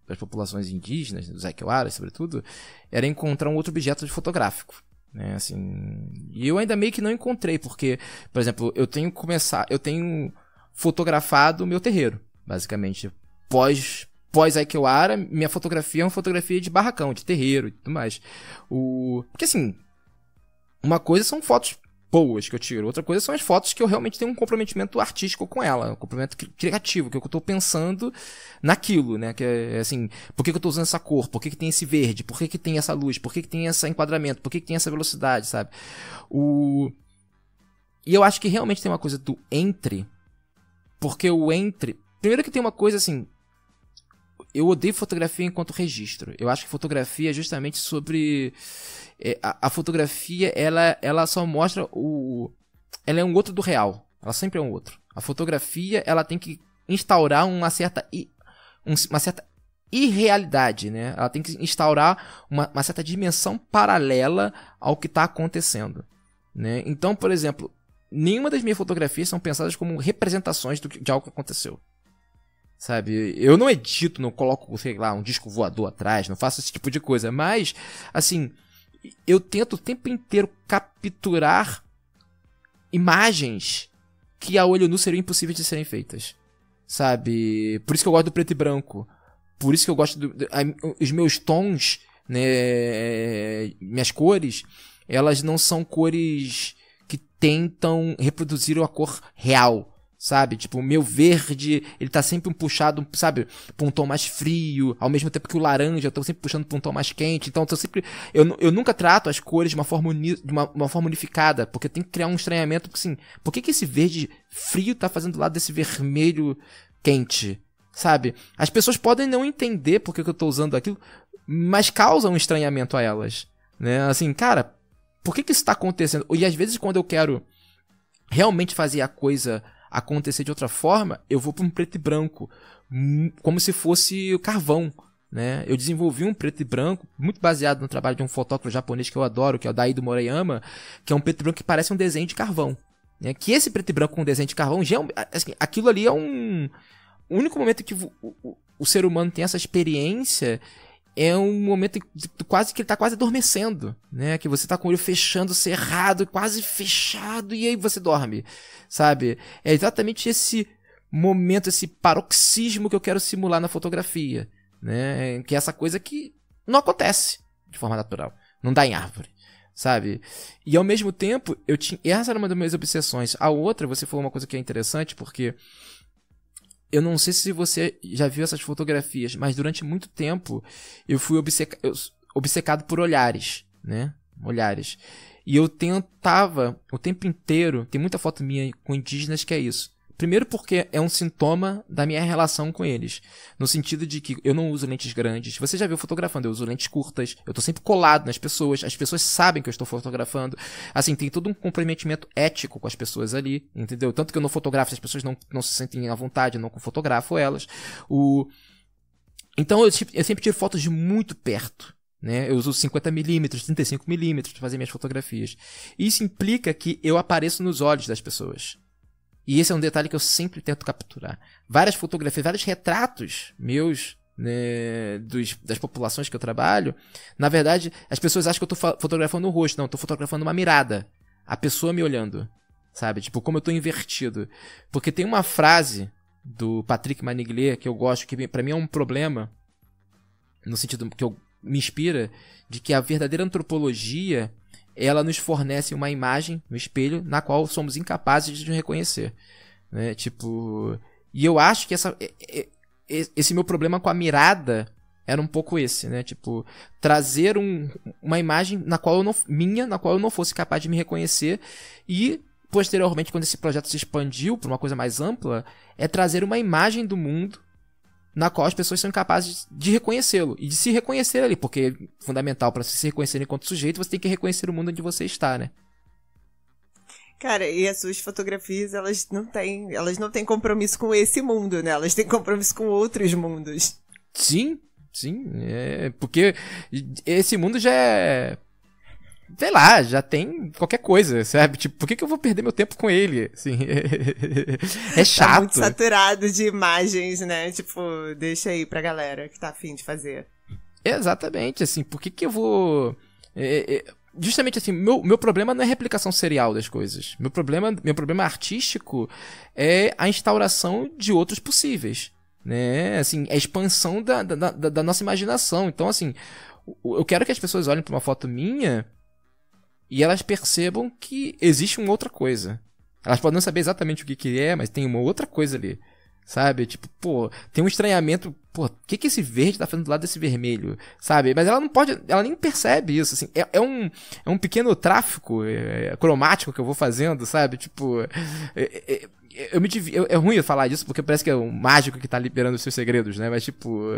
das populações indígenas, dos Aquiaras, sobretudo, era encontrar um outro objeto fotográfico. Né, assim, e eu ainda meio que não encontrei, porque, por exemplo, eu tenho fotografado o meu terreiro, basicamente. Pós Aquiara, minha fotografia é uma fotografia de barracão, de terreiro e tudo mais. Porque assim, uma coisa são fotos boas que eu tiro, outra coisa são as fotos que eu realmente tenho um comprometimento artístico com ela, um comprometimento criativo, que eu tô pensando naquilo, né, que é assim, por que eu tô usando essa cor, por que tem esse verde, por que tem essa luz, por que tem esse enquadramento, por que tem essa velocidade, sabe? E eu acho que realmente tem uma coisa do entre, porque o entre, primeiro que tem uma coisa assim, eu odeio fotografia enquanto registro. Eu acho que fotografia é justamente sobre... A fotografia, ela só mostra o... Ela é um outro do real. Ela sempre é um outro. A fotografia, ela tem que instaurar uma certa irrealidade, né? Ela tem que instaurar uma certa dimensão paralela ao que está acontecendo, né? Então, por exemplo, nenhuma das minhas fotografias são pensadas como representações de algo que aconteceu. Sabe, eu não edito, não coloco, sei lá, um disco voador atrás, não faço esse tipo de coisa, mas, assim, eu tento o tempo inteiro capturar imagens que a olho nu seriam impossíveis de serem feitas, sabe, por isso que eu gosto do preto e branco, por isso que eu gosto os meus tons, né, minhas cores, elas não são cores que tentam reproduzir a cor real, sabe? Tipo, o meu verde, ele tá sempre puxado, sabe? Pra um tom mais frio, ao mesmo tempo que o laranja, eu tô sempre puxando pra um tom mais quente. Então, eu nunca trato as cores de uma forma unificada, porque tem que criar um estranhamento, porque assim, por que esse verde frio tá fazendo do lado desse vermelho quente, sabe? As pessoas podem não entender por que eu tô usando aquilo, mas causa um estranhamento a elas, né? Assim, cara, por que isso tá acontecendo? E às vezes quando eu quero realmente fazer a coisa acontecer de outra forma, eu vou para um preto e branco, como se fosse o carvão, né? Eu desenvolvi um preto e branco muito baseado no trabalho de um fotógrafo japonês que eu adoro, que é o Daido Moriyama, que é um preto e branco que parece um desenho de carvão, né? Que esse preto e branco com desenho de carvão, assim, aquilo ali é o único momento que o ser humano tem essa experiência. É um momento quase que ele tá quase adormecendo, né? Que você tá com o olho fechando, cerrado, quase fechado, e aí você dorme, sabe? É exatamente esse momento, esse paroxismo que eu quero simular na fotografia, né? Que é essa coisa que não acontece de forma natural, não dá em árvore, sabe? E ao mesmo tempo, essa era uma das minhas obsessões. A outra, você falou uma coisa que é interessante, porque eu não sei se você já viu essas fotografias, mas durante muito tempo eu fui obcecado por olhares, né? Olhares. E eu tentava o tempo inteiro, tem muita foto minha com indígenas que é isso. Primeiro porque é um sintoma da minha relação com eles. No sentido de que eu não uso lentes grandes. Você já viu fotografando, eu uso lentes curtas. Eu tô sempre colado nas pessoas. As pessoas sabem que eu estou fotografando. Assim, tem todo um comprometimento ético com as pessoas ali, entendeu? Tanto que eu não fotografo, as pessoas não se sentem à vontade, eu não fotografo elas. Então eu sempre tiro fotos de muito perto, né? Eu uso 50mm, 35mm para fazer minhas fotografias. Isso implica que eu apareço nos olhos das pessoas. E esse é um detalhe que eu sempre tento capturar. Várias fotografias, vários retratos meus, né, das populações que eu trabalho, na verdade, as pessoas acham que eu tô fotografando o rosto. Não, eu tô fotografando uma mirada. A pessoa me olhando, sabe? Tipo, como eu tô invertido. Porque tem uma frase do Patrick Manigler que eu gosto, que pra mim é um problema, no sentido que me inspira, de que a verdadeira antropologia, ela nos fornece uma imagem no espelho na qual somos incapazes de nos reconhecer, né? Tipo, e eu acho que esse meu problema com a mirada era um pouco esse, né? Tipo, trazer uma imagem na qual eu não fosse capaz de me reconhecer, e posteriormente, quando esse projeto se expandiu para uma coisa mais ampla, é trazer uma imagem do mundo na qual as pessoas são incapazes de reconhecê-lo e de se reconhecer ali, porque é fundamental para se reconhecer enquanto sujeito, você tem que reconhecer o mundo onde você está, né? Cara, e as suas fotografias, elas não têm compromisso com esse mundo, né? Elas têm compromisso com outros mundos. Sim, porque esse mundo já é, sei lá, já tem qualquer coisa, sabe? Tipo, por que eu vou perder meu tempo com ele? Assim, é chato. Tá muito saturado de imagens, né? Tipo, deixa aí pra galera que tá afim de fazer. Exatamente, assim, por que eu vou... Justamente assim, meu problema não é replicação serial das coisas. Meu problema artístico é a instauração de outros possíveis, né? Assim, a expansão da nossa imaginação. Então, assim, eu quero que as pessoas olhem pra uma foto minha e elas percebam que existe uma outra coisa. Elas podem não saber exatamente o que é, mas tem uma outra coisa ali. Sabe? Tipo, pô, tem um estranhamento. Pô, o que esse verde tá fazendo do lado desse vermelho? Sabe? Mas ela não pode. Ela nem percebe isso, assim. É um pequeno tráfico cromático que eu vou fazendo, sabe? Tipo. É ruim eu falar disso, porque parece que é um mágico que tá liberando os seus segredos, né? Mas, tipo.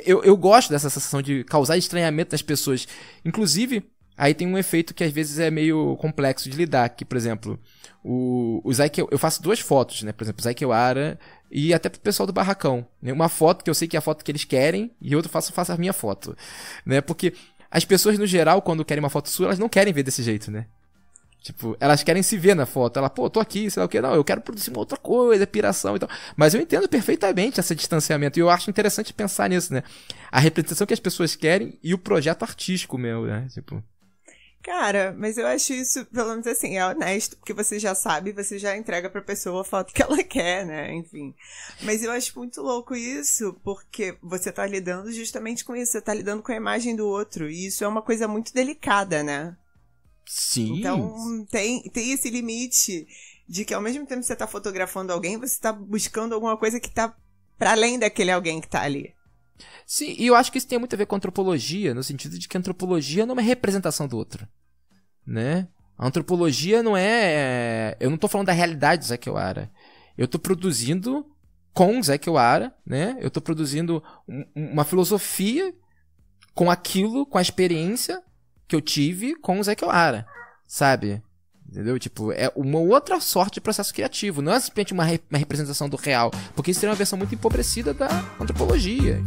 Eu gosto dessa sensação de causar estranhamento nas pessoas. Inclusive, aí tem um efeito que às vezes é meio complexo de lidar. Que, por exemplo. O Zaiki, eu faço 2 fotos, né? Por exemplo, o Zaiki Owhara e até pro pessoal do Barracão. Né? Uma foto que eu sei que é a foto que eles querem e outra faço a minha foto. Né? Porque as pessoas, no geral, quando querem uma foto sua, elas não querem ver desse jeito, né? Tipo, elas querem se ver na foto. Ela, pô, tô aqui, sei lá o que. Não, eu quero produzir uma outra coisa, piração e tal. Mas eu entendo perfeitamente esse distanciamento. E eu acho interessante pensar nisso, né? A representação que as pessoas querem e o projeto artístico meu, né? Tipo... Cara, mas eu acho isso, pelo menos assim, é honesto, porque você já sabe, você já entrega pra pessoa a foto que ela quer, né? Enfim. Mas eu acho muito louco isso, porque você tá lidando justamente com isso, você tá lidando com a imagem do outro, e isso é uma coisa muito delicada, né? Sim. Então, tem esse limite de que ao mesmo tempo que você tá fotografando alguém, você tá buscando alguma coisa que tá pra além daquele alguém que tá ali. Sim, e eu acho que isso tem muito a ver com antropologia, no sentido de que a antropologia não é uma representação do outro, né? A antropologia não é... Eu não tô falando da realidade do Zaiki Owhara. Eu tô produzindo com o Zaiki Owhara, né? Eu tô produzindo uma filosofia com aquilo, com a experiência que eu tive com o Zaiki Owhara, sabe? Entendeu? Tipo, é uma outra sorte de processo criativo. Não é simplesmente uma representação do real. Porque isso seria uma versão muito empobrecida da antropologia.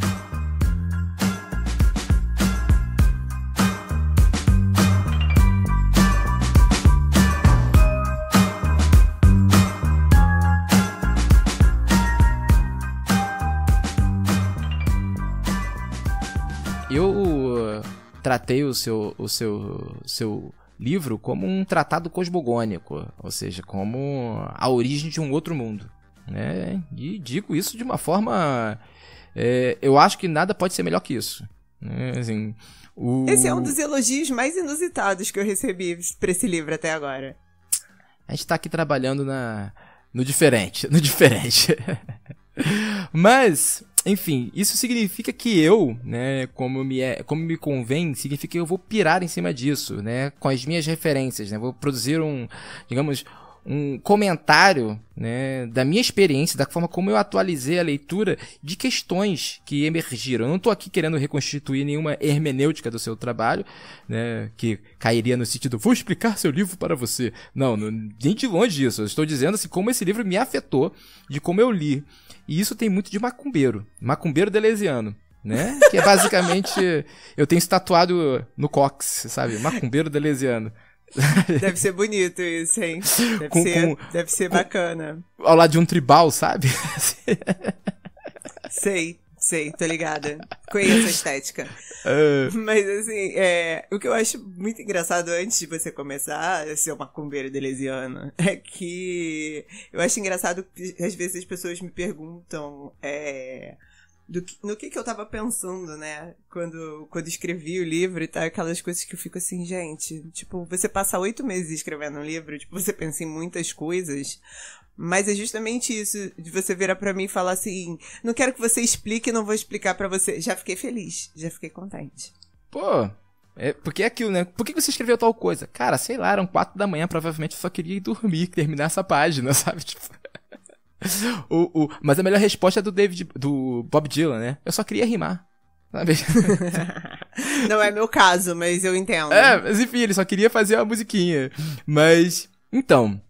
Eu tratei o seu livro como um tratado cosmogônico, ou seja, como a origem de um outro mundo, né? E digo isso de uma forma... eu acho que nada pode ser melhor que isso. Né? Assim, Esse é um dos elogios mais inusitados que eu recebi para esse livro até agora. A gente tá aqui trabalhando no diferente. Mas, enfim, isso significa que eu, né, como me convém, significa que eu vou pirar em cima disso, né, com as minhas referências, né, vou produzir um comentário, né, da minha experiência, da forma como eu atualizei a leitura de questões que emergiram. Eu não estou aqui querendo reconstituir nenhuma hermenêutica do seu trabalho, né, que cairia no sentido, vou explicar seu livro para você. Não, nem de longe disso. Eu estou dizendo assim, como esse livro me afetou, de como eu li. E isso tem muito de macumbeiro deleuziano, né? Que é basicamente, eu tenho isso tatuado no cóccix, sabe? Macumbeiro deleuziano. Deve ser bonito isso, hein? Deve ser bacana. Ao lado de um tribal, sabe? Sei, tô ligada. Conheço a estética. Mas assim, o que eu acho muito engraçado antes de você começar a ser um macumbeiro deleuziano é que eu acho engraçado que às vezes as pessoas me perguntam no que eu tava pensando, né? Quando escrevi o livro e tal, aquelas coisas que eu fico assim, gente, tipo, você passa 8 meses escrevendo um livro, tipo, você pensa em muitas coisas, mas é justamente isso, de você virar pra mim e falar assim, não quero que você explique, não vou explicar pra você. Já fiquei feliz, já fiquei contente. Pô, porque é aquilo, né? Por que você escreveu tal coisa? Cara, sei lá, eram 4 da manhã, provavelmente eu só queria ir dormir, terminar essa página, sabe? Tipo... Mas a melhor resposta é do Bob Dylan, né? Eu só queria rimar, sabe? Não é meu caso, mas eu entendo. Mas enfim, ele só queria fazer uma musiquinha. Mas, então,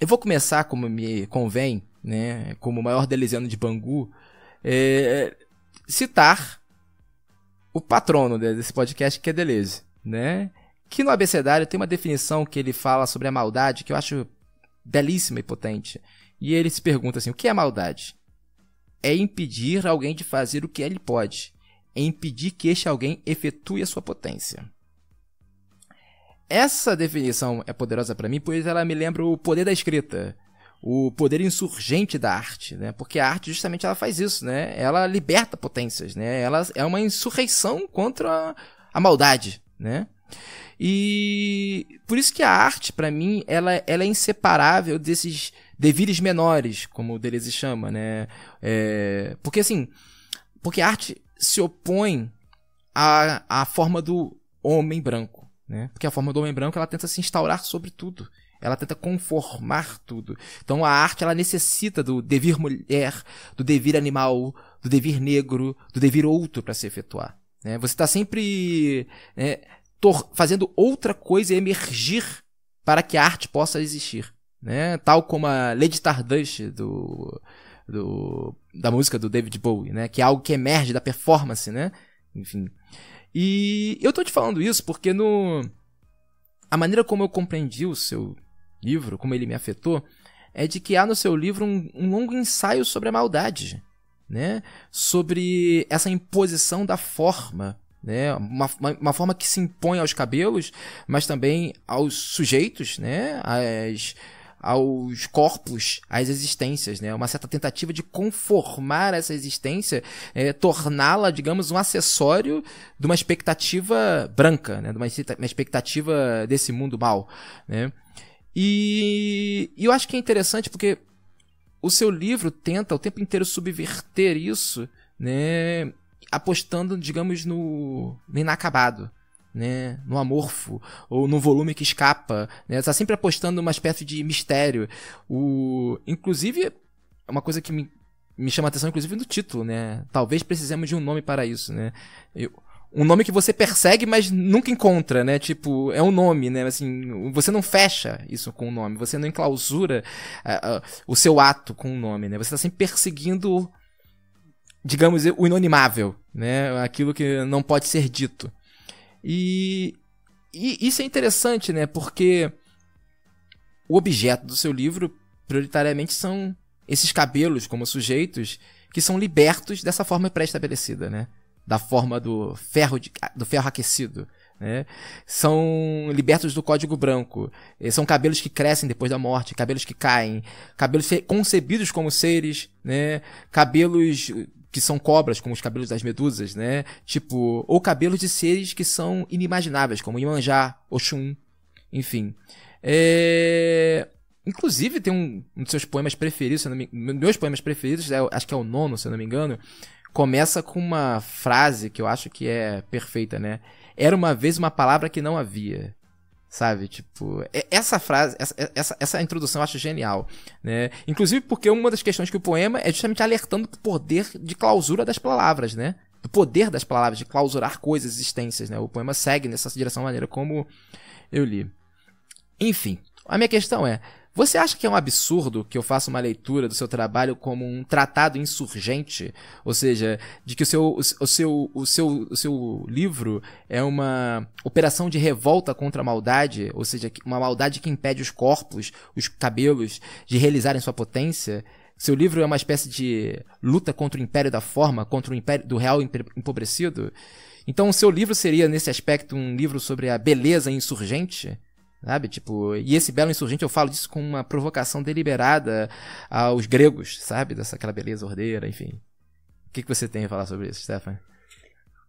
eu vou começar, como me convém, né? Como o maior deleuziano de Bangu, citar o patrono desse podcast, que é Deleuze, né? Que no abecedário tem uma definição que ele fala sobre a maldade, que eu acho belíssima e potente. E ele se pergunta assim, o que é maldade? É impedir alguém de fazer o que ele pode. É impedir que este alguém efetue a sua potência. Essa definição é poderosa para mim, pois ela me lembra o poder da escrita. O poder insurgente da arte, né? Porque a arte justamente ela faz isso, né? Ela liberta potências, né? Ela é uma insurreição contra a maldade, né? E por isso que a arte, pra mim, ela é inseparável desses devires menores, como o Deleuze chama, né? Porque assim, porque a arte se opõe à forma do homem branco, né? Porque a forma do homem branco, ela tenta se instaurar sobre tudo. Ela tenta conformar tudo. Então a arte, ela necessita do devir mulher, do devir animal, do devir negro, do devir outro para se efetuar, né? Você está sempre fazendo outra coisa emergir para que a arte possa existir, né? Tal como a Lady Stardust da música do David Bowie, né? Que é algo que emerge da performance, né? Enfim. E eu tô te falando isso porque a maneira como eu compreendi o seu livro, como ele me afetou, é de que há no seu livro um longo ensaio sobre a maldade, né? Sobre essa imposição da forma, né? Uma forma que se impõe aos cabelos, mas também aos sujeitos, né? Aos corpos, às existências, né? Uma certa tentativa de conformar essa existência, torná-la, digamos, um acessório de uma expectativa branca, né? De uma expectativa desse mundo mal, né? E eu acho que é interessante porque o seu livro tenta o tempo inteiro subverter isso, né? Apostando, digamos, no inacabado, né? No amorfo, ou no volume que escapa, né? Está sempre apostando numa espécie de mistério. Inclusive, uma coisa que me chama a atenção, inclusive, no título, né? Talvez precisemos de um nome para isso, né? Um nome que você persegue, mas nunca encontra, né? Tipo, é um nome, né? Assim, você não fecha isso com o nome, você não enclausura o seu ato com o nome, né? Você está sempre perseguindo, digamos, o inanimável, né? Aquilo que não pode ser dito. E isso é interessante, né? Porque o objeto do seu livro, prioritariamente, são esses cabelos como sujeitos que são libertos dessa forma pré-estabelecida, né? Da forma do ferro aquecido, né? São libertos do código branco. São cabelos que crescem depois da morte, cabelos que caem, cabelos concebidos como seres, né? Cabelos que são cobras, como os cabelos das medusas, né? Tipo, ou cabelos de seres que são inimagináveis, como Iemanjá, Oxum, enfim. Inclusive, tem um dos seus poemas preferidos, meus poemas preferidos, acho que é o 9º, se eu não me engano, começa com uma frase que eu acho que é perfeita, né? Era uma vez uma palavra que não havia. Sabe? Tipo, essa frase, essa introdução eu acho genial, né? Inclusive porque uma das questões que o poema é justamente alertando do poder de clausura das palavras, né? Do poder das palavras, de clausurar coisas, existências, né? O poema segue nessa direção, maneira como eu li. Enfim, a minha questão é: você acha que é um absurdo que eu faça uma leitura do seu trabalho como um tratado insurgente? Ou seja, de que o seu livro é uma operação de revolta contra a maldade, ou seja, uma maldade que impede os corpos, os cabelos, de realizarem sua potência? Seu livro é uma espécie de luta contra o império da forma, contra o império do real empobrecido? Então o seu livro seria, nesse aspecto, um livro sobre a beleza insurgente? Sabe, tipo, e esse belo insurgente, eu falo disso com uma provocação deliberada aos gregos, sabe, aquela beleza ordeira, enfim. O que você tem a falar sobre isso, Stefan?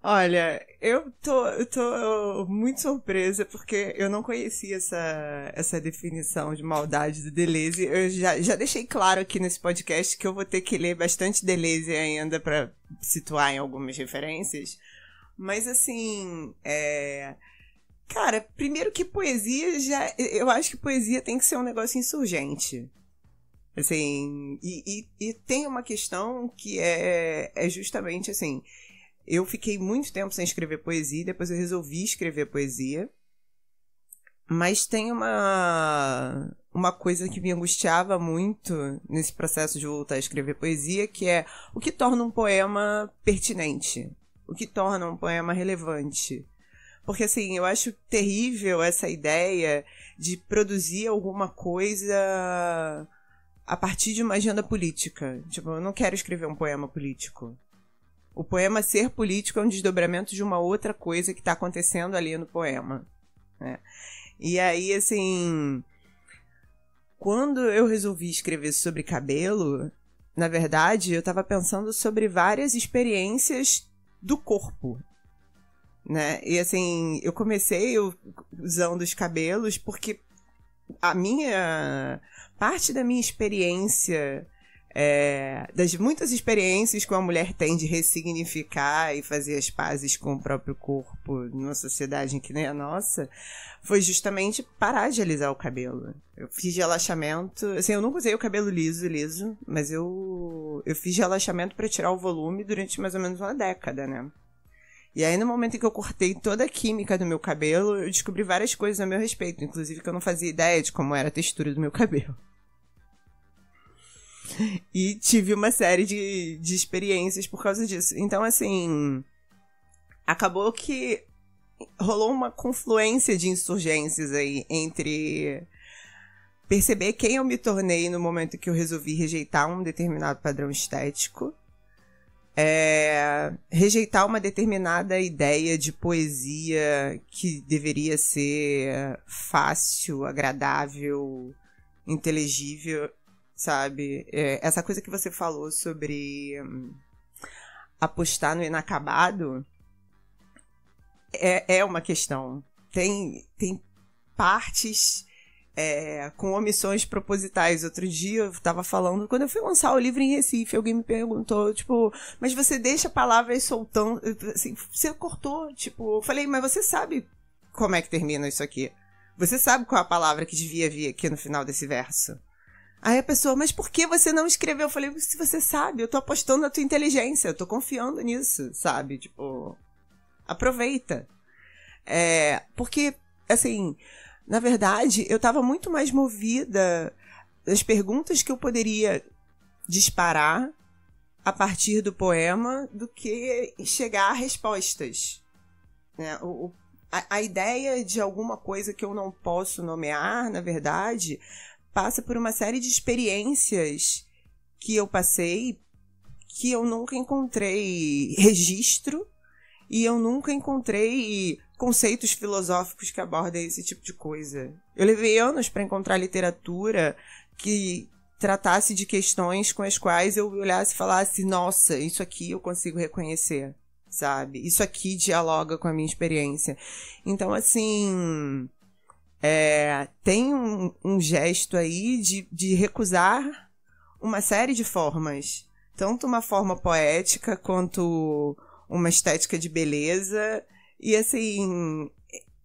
Olha, eu tô muito surpresa porque eu não conhecia essa definição de maldade do Deleuze. Eu já deixei claro aqui nesse podcast que eu vou ter que ler bastante Deleuze ainda pra situar em algumas referências. Mas assim, cara, primeiro que poesia eu acho que poesia tem que ser um negócio insurgente. Assim, e tem uma questão que é justamente assim, eu fiquei muito tempo sem escrever poesia, depois eu resolvi escrever poesia, mas tem uma coisa que me angustiava muito nesse processo de voltar a escrever poesia, que é o que torna um poema pertinente, o que torna um poema relevante. Porque, assim, eu acho terrível essa ideia de produzir alguma coisa a partir de uma agenda política. Tipo, eu não quero escrever um poema político. O poema ser político é um desdobramento de uma outra coisa que está acontecendo ali no poema, né? E aí, assim, quando eu resolvi escrever sobre cabelo, na verdade, eu estava pensando sobre várias experiências do corpo. né? E assim, eu comecei usando os cabelos porque parte da minha experiência, das muitas experiências que uma mulher tem de ressignificar e fazer as pazes com o próprio corpo numa sociedade que nem a nossa, foi justamente parar de alisar o cabelo. Eu fiz relaxamento, assim, eu nunca usei o cabelo liso, mas eu fiz relaxamento para tirar o volume durante mais ou menos uma década, né? E aí, no momento em que eu cortei toda a química do meu cabelo, eu descobri várias coisas a meu respeito, inclusive que eu não fazia ideia de como era a textura do meu cabelo. E tive uma série de experiências por causa disso. Então, assim, acabou que rolou uma confluência de insurgências aí entre perceber quem eu me tornei no momento que eu resolvi rejeitar um determinado padrão estético, rejeitar uma determinada ideia de poesia que deveria ser fácil, agradável, inteligível, sabe? Essa coisa que você falou sobre apostar no inacabado é uma questão. Tem partes com omissões propositais. Outro dia eu tava falando, quando eu fui lançar o livro em Recife, alguém me perguntou, tipo, mas você deixa palavras soltando, assim, você cortou, tipo, eu falei, mas você sabe como é que termina isso aqui? Você sabe qual é a palavra que devia vir aqui no final desse verso? Aí a pessoa, mas por que você não escreveu? Eu falei, se você sabe, eu tô apostando na tua inteligência, eu tô confiando nisso, sabe? Tipo, aproveita. Porque, assim, na verdade, eu tava muito mais movida das perguntas que eu poderia disparar a partir do poema do que chegar a respostas. Né? A ideia de alguma coisa que eu não posso nomear, na verdade, passa por uma série de experiências que eu passei que eu nunca encontrei registro e eu nunca encontrei conceitos filosóficos que abordem esse tipo de coisa. Eu levei anos para encontrar literatura que tratasse de questões com as quais eu olhasse e falasse, nossa, isso aqui eu consigo reconhecer, sabe? Isso aqui dialoga com a minha experiência. Então, assim, tem um gesto aí de recusar uma série de formas. Tanto uma forma poética quanto uma estética de beleza. E, assim,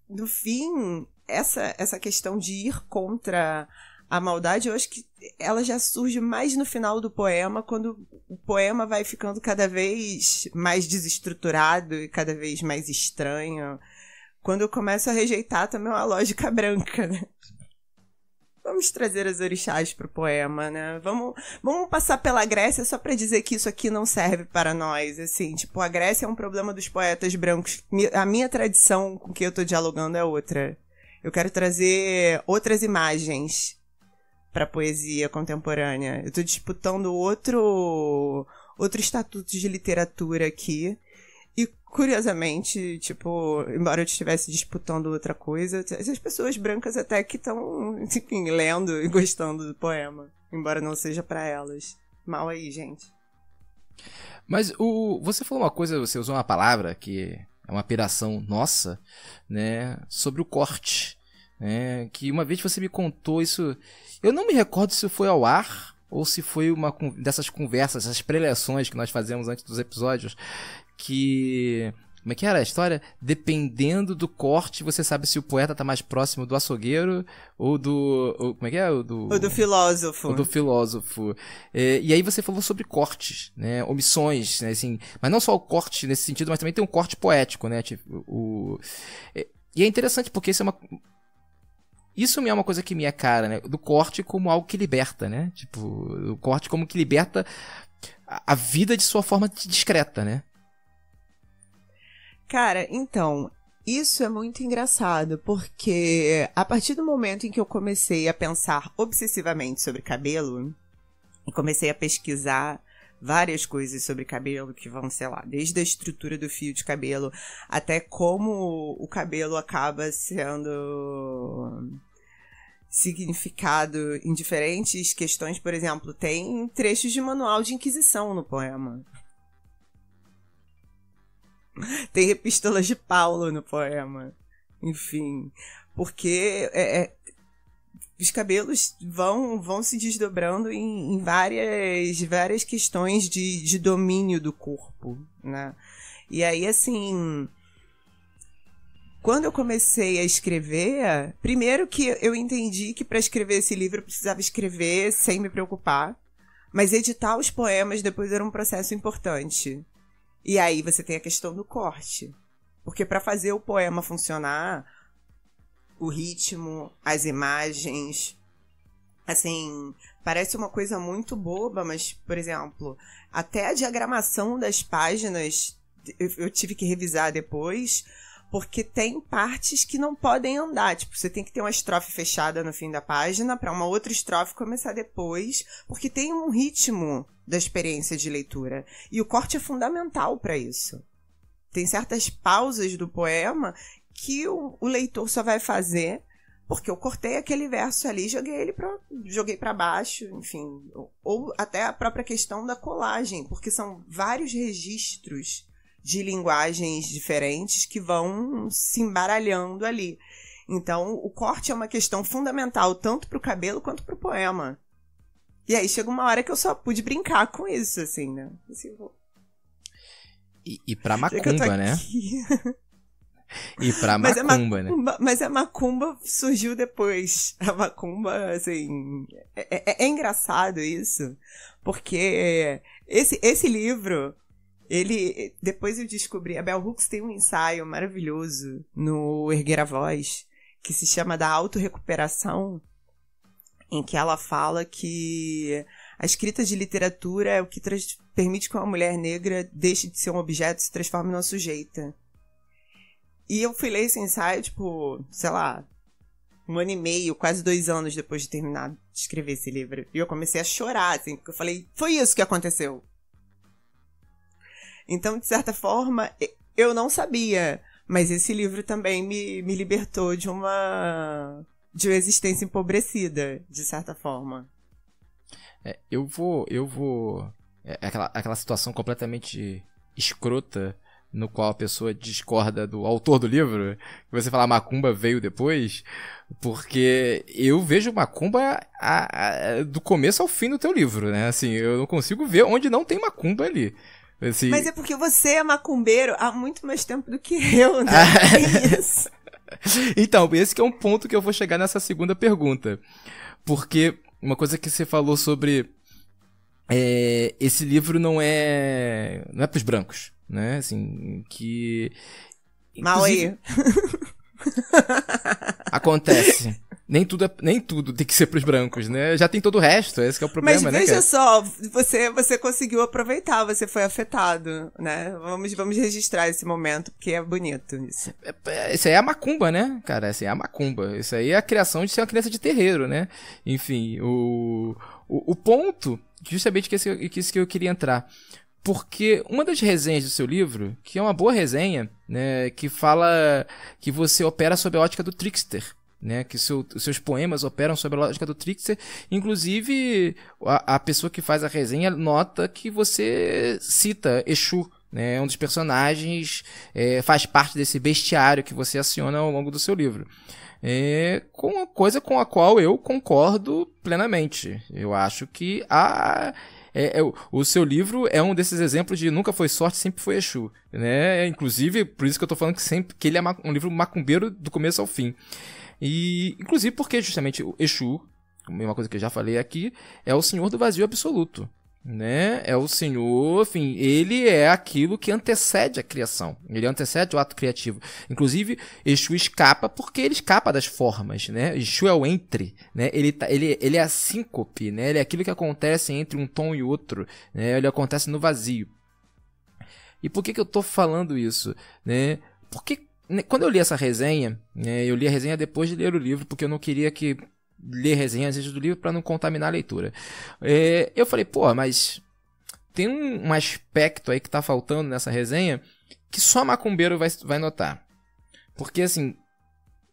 no fim, essa questão de ir contra a maldade, eu acho que ela já surge mais no final do poema, quando o poema vai ficando cada vez mais desestruturado e cada vez mais estranho. Quando eu começo a rejeitar também uma lógica branca, né? Vamos trazer as orixás pro poema, né? Vamos passar pela Grécia só pra dizer que isso aqui não serve para nós, assim. Tipo, a Grécia é um problema dos poetas brancos. A minha tradição com que eu tô dialogando é outra. Eu quero trazer outras imagens pra poesia contemporânea. Eu tô disputando outro estatuto de literatura aqui. E, curiosamente, tipo, embora eu estivesse disputando outra coisa, essas pessoas brancas até que estão, enfim, lendo e gostando do poema. Embora não seja pra elas. Mal aí, gente. Mas você falou uma coisa, você usou uma palavra que é uma piração nossa, né, sobre o corte, né, que uma vez você me contou isso, eu não me recordo se foi ao ar ou se foi uma dessas conversas, essas preleções que nós fazemos antes dos episódios, que... Como é que era a história? Dependendo do corte, você sabe se o poeta tá mais próximo do açougueiro ou do... como é que é? Ou do filósofo. Ou do filósofo. E aí você falou sobre cortes, né? Omissões, né? Assim, mas não só o corte nesse sentido, mas também tem um corte poético, né? Tipo, e é interessante porque isso é uma coisa que me é cara, né? Do corte como algo que liberta, né? Tipo, o corte como que liberta a vida de sua forma discreta, né? Cara, então, isso é muito engraçado, porque a partir do momento em que eu comecei a pensar obsessivamente sobre cabelo, e comecei a pesquisar várias coisas sobre cabelo, que vão, sei lá, desde a estrutura do fio de cabelo, até como o cabelo acaba sendo significado em diferentes questões. Por exemplo, tem trechos de manual de inquisição no poema. Tem epístolas de Paulo no poema. Enfim, porque os cabelos vão se desdobrando em várias questões de domínio do corpo, né? E aí, assim, quando eu comecei a escrever, primeiro que eu entendi que para escrever esse livro eu precisava escrever sem me preocupar, mas editar os poemas depois era um processo importante. E aí você tem a questão do corte, porque para fazer o poema funcionar, o ritmo, as imagens, assim, parece uma coisa muito boba, mas, por exemplo, até a diagramação das páginas eu tive que revisar depois, porque tem partes que não podem andar. Tipo, você tem que ter uma estrofe fechada no fim da página para uma outra estrofe começar depois, porque tem um ritmo da experiência de leitura. E o corte é fundamental para isso. Tem certas pausas do poema que o leitor só vai fazer porque eu cortei aquele verso ali e joguei para baixo, enfim. Ou até a própria questão da colagem, porque são vários registros de linguagens diferentes que vão se embaralhando ali. Então, o corte é uma questão fundamental tanto para o cabelo quanto para o poema. E aí chega uma hora que eu só pude brincar com isso, assim, né? Assim, E pra macumba, né? E pra macumba, né? Mas a macumba surgiu depois. A macumba, assim... É engraçado isso, porque esse livro... Depois eu descobri, a Bell Hooks tem um ensaio maravilhoso no Erguer a Voz, que se chama da autorrecuperação, em que ela fala que a escrita de literatura é o que permite que uma mulher negra deixe de ser um objeto e se transforme numa sujeita. E eu fui ler esse ensaio, tipo, sei lá, 1 ano e meio, quase 2 anos depois de terminar de escrever esse livro. E eu comecei a chorar, assim, porque eu falei, foi isso que aconteceu. Então, de certa forma, eu não sabia, mas esse livro também me libertou de uma existência empobrecida, de certa forma. Eu vou... aquela situação completamente escrota no qual a pessoa discorda do autor do livro, que você fala macumba veio depois, porque eu vejo macumba do começo ao fim do teu livro, né? Assim, eu não consigo ver onde não tem macumba ali. Assim... Mas é porque você é macumbeiro há muito mais tempo do que eu, né? É isso. Então, esse que é um ponto que eu vou chegar nessa segunda pergunta. Porque uma coisa que você falou sobre... esse livro não é pros brancos, né? Assim, que... Mal aí. Acontece. Nem tudo tem que ser pros brancos, né? Já tem todo o resto, esse que é o problema, né? Mas veja só, você conseguiu aproveitar, você foi afetado, né? Vamos registrar esse momento, porque é bonito isso. Isso aí é a macumba, né, cara? Isso aí é a macumba. Isso aí é a criação de ser uma criança de terreiro, né? Enfim, o ponto, justamente que isso que eu queria entrar. Porque uma das resenhas do seu livro, que é uma boa resenha, né, que fala que você opera sob a ótica do trickster, né, que os seus poemas operam sob a lógica do trickster. Inclusive, a pessoa que faz a resenha nota que você cita Exu, né, um dos personagens, faz parte desse bestiário que você aciona ao longo do seu livro. Com uma coisa com a qual eu concordo plenamente. Eu acho que o seu livro é um desses exemplos de nunca foi sorte, sempre foi Exu, né? Inclusive, por isso que eu tô falando que ele é um livro macumbeiro do começo ao fim. E, inclusive, porque justamente o Exu, uma coisa que eu já falei aqui, é o senhor do vazio absoluto, né? É o senhor, enfim, ele é aquilo que antecede a criação, ele antecede o ato criativo. Inclusive, Exu escapa porque ele escapa das formas, né? Exu é o entre, né? Ele é a síncope, né? Ele é aquilo que acontece entre um tom e outro, né? Ele acontece no vazio. E por que eu tô falando isso, né? Porque quando eu li essa resenha, né, eu li a resenha depois de ler o livro, porque eu não queria ler resenhas antes do livro para não contaminar a leitura. Eu falei, mas tem um aspecto aí que tá faltando nessa resenha que só macumbeiro vai notar. Porque, assim,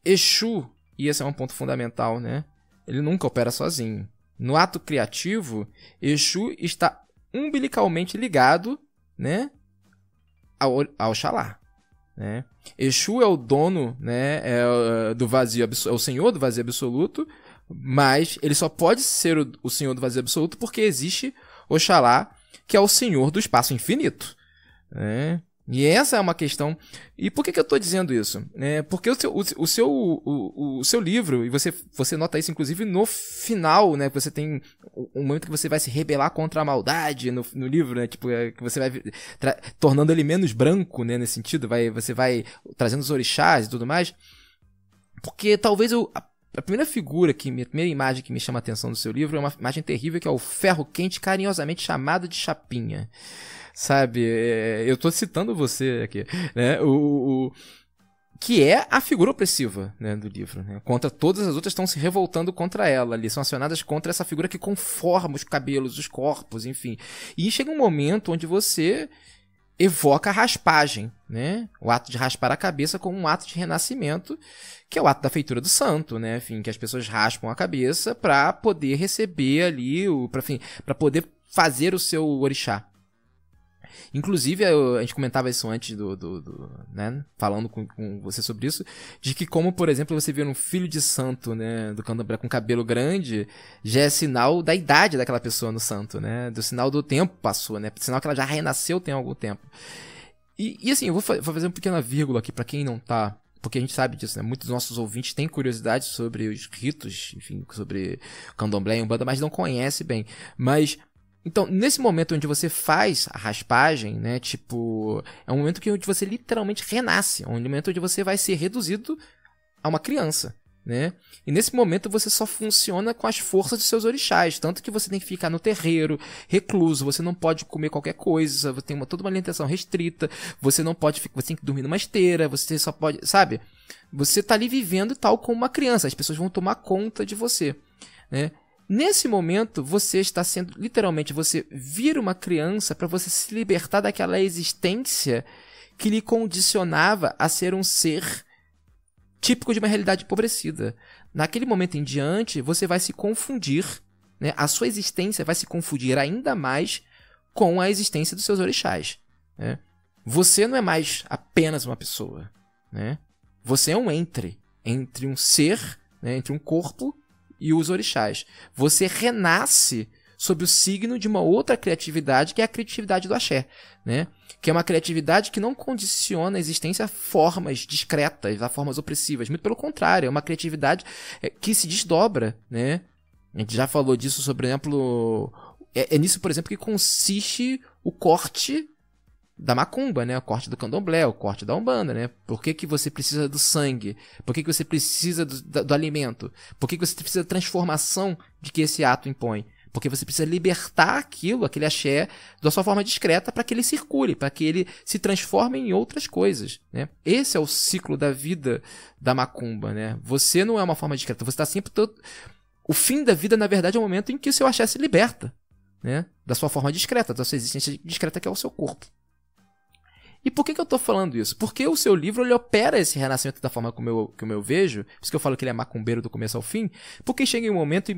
Exu, e esse é um ponto fundamental, né? Ele nunca opera sozinho. No ato criativo, Exu está umbilicalmente ligado, né, a Oxalá, né? Exu é o dono, né, do vazio, é o senhor do vazio absoluto, mas ele só pode ser o senhor do vazio absoluto porque existe Oxalá, que é o senhor do espaço infinito, né? E essa é uma questão. E por que eu estou dizendo isso? Porque o seu livro, e você nota isso inclusive no final, né? Você tem um momento que você vai se rebelar contra a maldade no livro, né? Tipo, que você vai tornando ele menos branco, né? Nesse sentido, você vai trazendo os orixás e tudo mais. Porque talvez a primeira figura, a primeira imagem que me chama a atenção no seu livro é uma imagem terrível, que é o ferro quente carinhosamente chamado de Chapinha. Sabe, eu tô citando você aqui, né, que é a figura opressiva, né, do livro, né, contra todas as outras estão se revoltando contra ela ali, são acionadas contra essa figura que conforma os cabelos, os corpos, enfim, e chega um momento onde você evoca a raspagem, né, o ato de raspar a cabeça como um ato de renascimento, que é o ato da feitura do santo, né, enfim, que as pessoas raspam a cabeça para poder receber ali, para poder fazer o seu orixá. Inclusive, a gente comentava isso antes né, falando com você sobre isso, de que como, por exemplo, você vê um filho de santo, né, do candomblé com cabelo grande, já é sinal da idade daquela pessoa no santo, né, do sinal do tempo passou, né, sinal que ela já renasceu tem algum tempo. E assim, eu vou fazer uma pequena vírgula aqui para quem não tá, porque a gente sabe disso, né, muitos dos nossos ouvintes têm curiosidade sobre os ritos, enfim, sobre candomblé e umbanda, mas não conhece bem, então, nesse momento onde você faz a raspagem, né, tipo, é um momento onde você literalmente renasce, é um momento onde você vai ser reduzido a uma criança, né? E nesse momento você só funciona com as forças dos seus orixás, tanto que você tem que ficar no terreiro, recluso, você não pode comer qualquer coisa, você tem toda uma alimentação restrita, você não pode, você tem que dormir numa esteira, você só pode, sabe? Você tá ali vivendo tal como uma criança, as pessoas vão tomar conta de você, né? Nesse momento, você está sendo, literalmente, você vira uma criança para você se libertar daquela existência que lhe condicionava a ser um ser típico de uma realidade empobrecida. Naquele momento em diante, você vai se confundir, né? A sua existência vai se confundir ainda mais com a existência dos seus orixás, né? Você não é mais apenas uma pessoa, né? Você é um entre um ser, né? Entre um corpo e os orixás. Você renasce sob o signo de uma outra criatividade, que é a criatividade do axé, né? Que é uma criatividade que não condiciona a existência a formas discretas, a formas opressivas. Muito pelo contrário, é uma criatividade que se desdobra, né? A gente já falou disso, por exemplo... É nisso, por exemplo, que consiste o corte da macumba, né? O corte do candomblé, o corte da umbanda, né? Por que você precisa do sangue? Por que você precisa do alimento? Por que você precisa da transformação de que esse ato impõe? Porque você precisa libertar aquele axé da sua forma discreta para que ele circule, para que ele se transforme em outras coisas, né? Esse é o ciclo da vida da macumba, né? Você não é uma forma discreta, você está sempre... O fim da vida, na verdade, é o momento em que o seu axé se liberta, né? Da sua forma discreta, da sua existência discreta, que é o seu corpo. E por que eu estou falando isso? Porque o seu livro ele opera esse renascimento da forma como eu vejo, por isso que eu falo que ele é macumbeiro do começo ao fim, porque chega em um momento,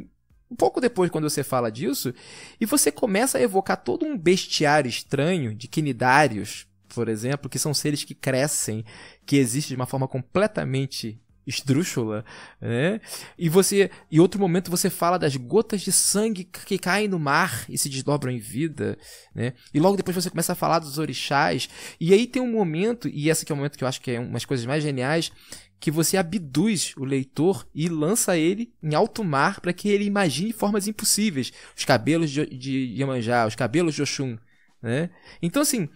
um pouco depois quando você fala disso, e você começa a evocar todo um bestiário estranho de quinidários, por exemplo, que são seres que crescem, que existem de uma forma completamente esdrúxula, né? E outro momento você fala das gotas de sangue que caem no mar e se desdobram em vida, né? E logo depois você começa a falar dos orixás, e aí tem um momento, e esse aqui é o momento que eu acho que é uma das coisas mais geniais, que você abduz o leitor e lança ele em alto mar para que ele imagine formas impossíveis, os cabelos de Iemanjá, os cabelos de Oxum, né? Então assim,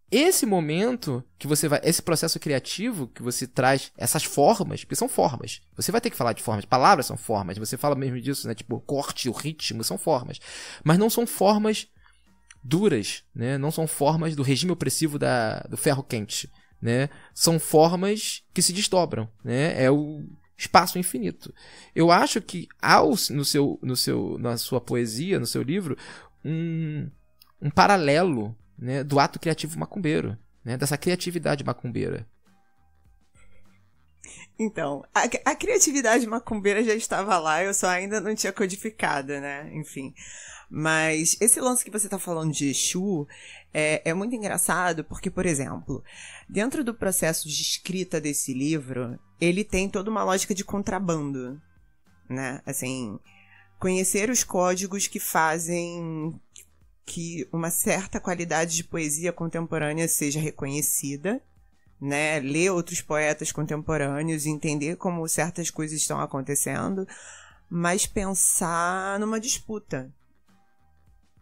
esse momento que você vai, esse processo criativo que você traz, essas formas, porque são formas. Você vai ter que falar de formas, palavras são formas, você fala mesmo disso, né? Tipo, o corte, o ritmo, são formas. Mas não são formas duras, né? Não são formas do regime opressivo do ferro quente, né? São formas que se desdobram, né? É o espaço infinito. Eu acho que na sua poesia, no seu livro, um paralelo, né, do ato criativo macumbeiro, né, dessa criatividade macumbeira. Então, a criatividade macumbeira já estava lá, eu só ainda não tinha codificada, né? Enfim. Mas esse lance que você tá falando de Exu é muito engraçado porque, por exemplo, dentro do processo de escrita desse livro, ele tem toda uma lógica de contrabando, né? Assim, conhecer os códigos que fazem que uma certa qualidade de poesia contemporânea seja reconhecida, né? Ler outros poetas contemporâneos, entender como certas coisas estão acontecendo, mas pensar numa disputa.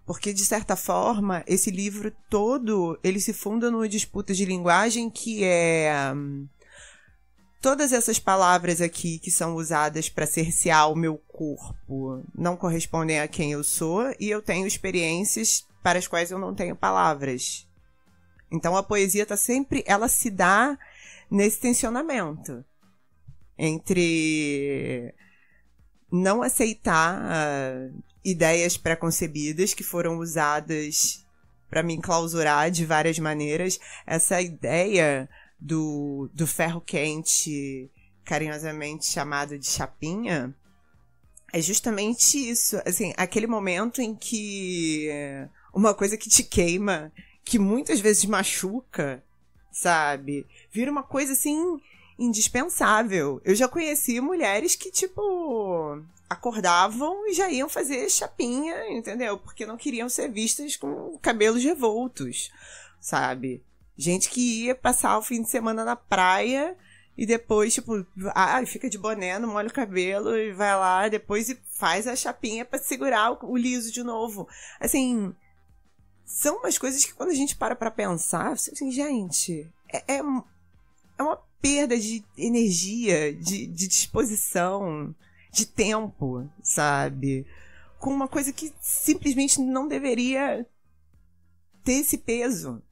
Porque, de certa forma, esse livro todo, ele se funda numa disputa de linguagem que é... Todas essas palavras aqui que são usadas para cercear o meu corpo não correspondem a quem eu sou e eu tenho experiências para as quais eu não tenho palavras. Então a poesia tá sempre, ela se dá nesse tensionamento entre não aceitar ideias preconcebidas que foram usadas para me enclausurar de várias maneiras. Essa ideia do ferro quente, carinhosamente chamado de chapinha, é justamente isso. Assim, aquele momento em que uma coisa que te queima, que muitas vezes machuca, sabe? Vira uma coisa, assim, indispensável. Eu já conheci mulheres que, tipo, acordavam e já iam fazer chapinha, entendeu? Porque não queriam ser vistas com cabelos revoltos, sabe? Gente que ia passar o fim de semana na praia e depois, tipo, fica de boné, não molha o cabelo e vai lá depois e faz a chapinha pra segurar o liso de novo. Assim, são umas coisas que quando a gente para pra pensar, assim, gente, é uma perda de energia, de disposição, de tempo, sabe? Com uma coisa que simplesmente não deveria ter esse peso.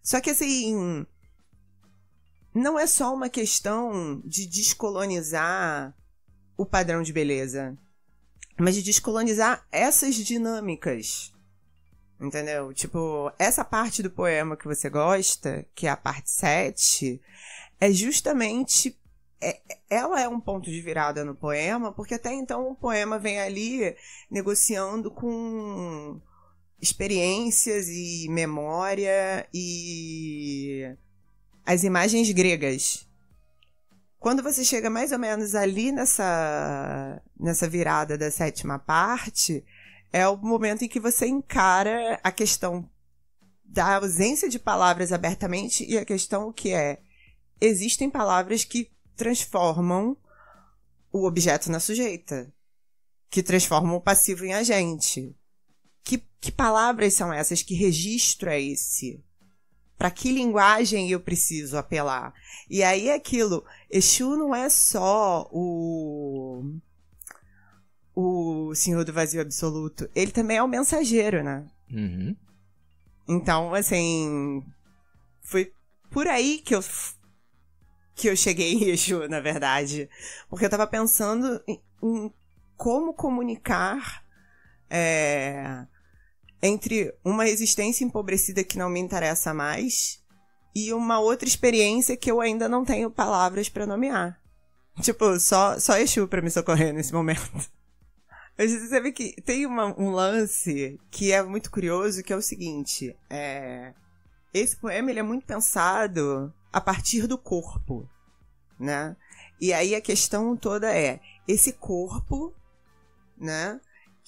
Só que, assim, não é só uma questão de descolonizar o padrão de beleza, mas de descolonizar essas dinâmicas, entendeu? Tipo, essa parte do poema que você gosta, que é a parte 7, é justamente... ela é um ponto de virada no poema, porque até então o poema vem ali negociando com experiências e memória e as imagens gregas. Quando você chega mais ou menos ali nessa virada da 7ª parte, é o momento em que você encara a questão da ausência de palavras abertamente e a questão que existem palavras que transformam o objeto na sujeita, que transformam o passivo em agente. Que palavras são essas? Que registro é esse? Para que linguagem eu preciso apelar? E aí é aquilo, Exu não é só o Senhor do Vazio Absoluto, ele também é o mensageiro, né? Uhum. Então, assim, foi por aí que eu cheguei em Exu, na verdade. Porque eu tava pensando em como comunicar entre uma existência empobrecida que não me interessa mais e uma outra experiência que eu ainda não tenho palavras pra nomear. Tipo, só Exu pra me socorrer nesse momento. Você sabe que tem um lance que é muito curioso, que é o seguinte, esse poema ele é muito pensado a partir do corpo, né? E aí a questão toda esse corpo, né,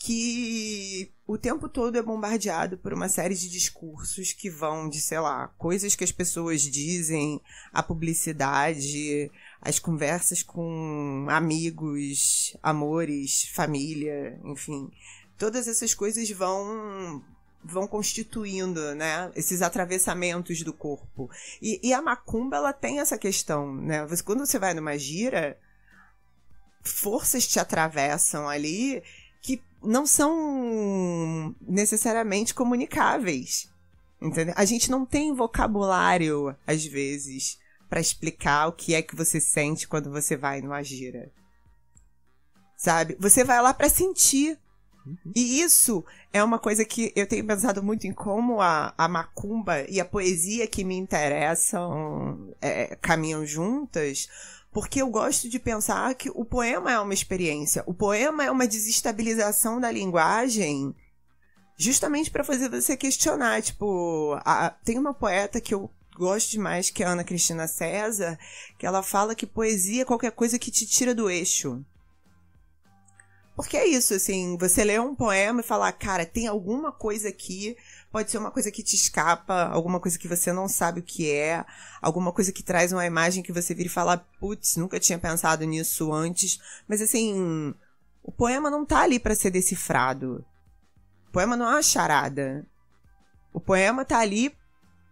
que o tempo todo é bombardeado por uma série de discursos que vão de, sei lá, coisas que as pessoas dizem, a publicidade, as conversas com amigos, amores, família, enfim. Todas essas coisas vão constituindo, né, esses atravessamentos do corpo. E a macumba, ela tem essa questão, né? Quando você vai numa gira, forças te atravessam ali que não são necessariamente comunicáveis, entendeu? A gente não tem vocabulário, às vezes, para explicar o que é que você sente quando você vai numa gira, sabe? Você vai lá para sentir. E isso é uma coisa que eu tenho pensado muito em como a macumba e a poesia que me interessam caminham juntas, Porque eu gosto de pensar que o poema é uma experiência. O poema é uma desestabilização da linguagem justamente para fazer você questionar. Tipo, tem uma poeta que eu gosto demais, que é a Ana Cristina César, que ela fala que poesia é qualquer coisa que te tira do eixo. Porque é isso, assim, você lê um poema e fala, cara, tem alguma coisa aqui, pode ser uma coisa que te escapa, alguma coisa que você não sabe o que é, alguma coisa que traz uma imagem que você vira e fala, putz, nunca tinha pensado nisso antes. Mas, assim, o poema não tá ali pra ser decifrado. O poema não é uma charada. O poema tá ali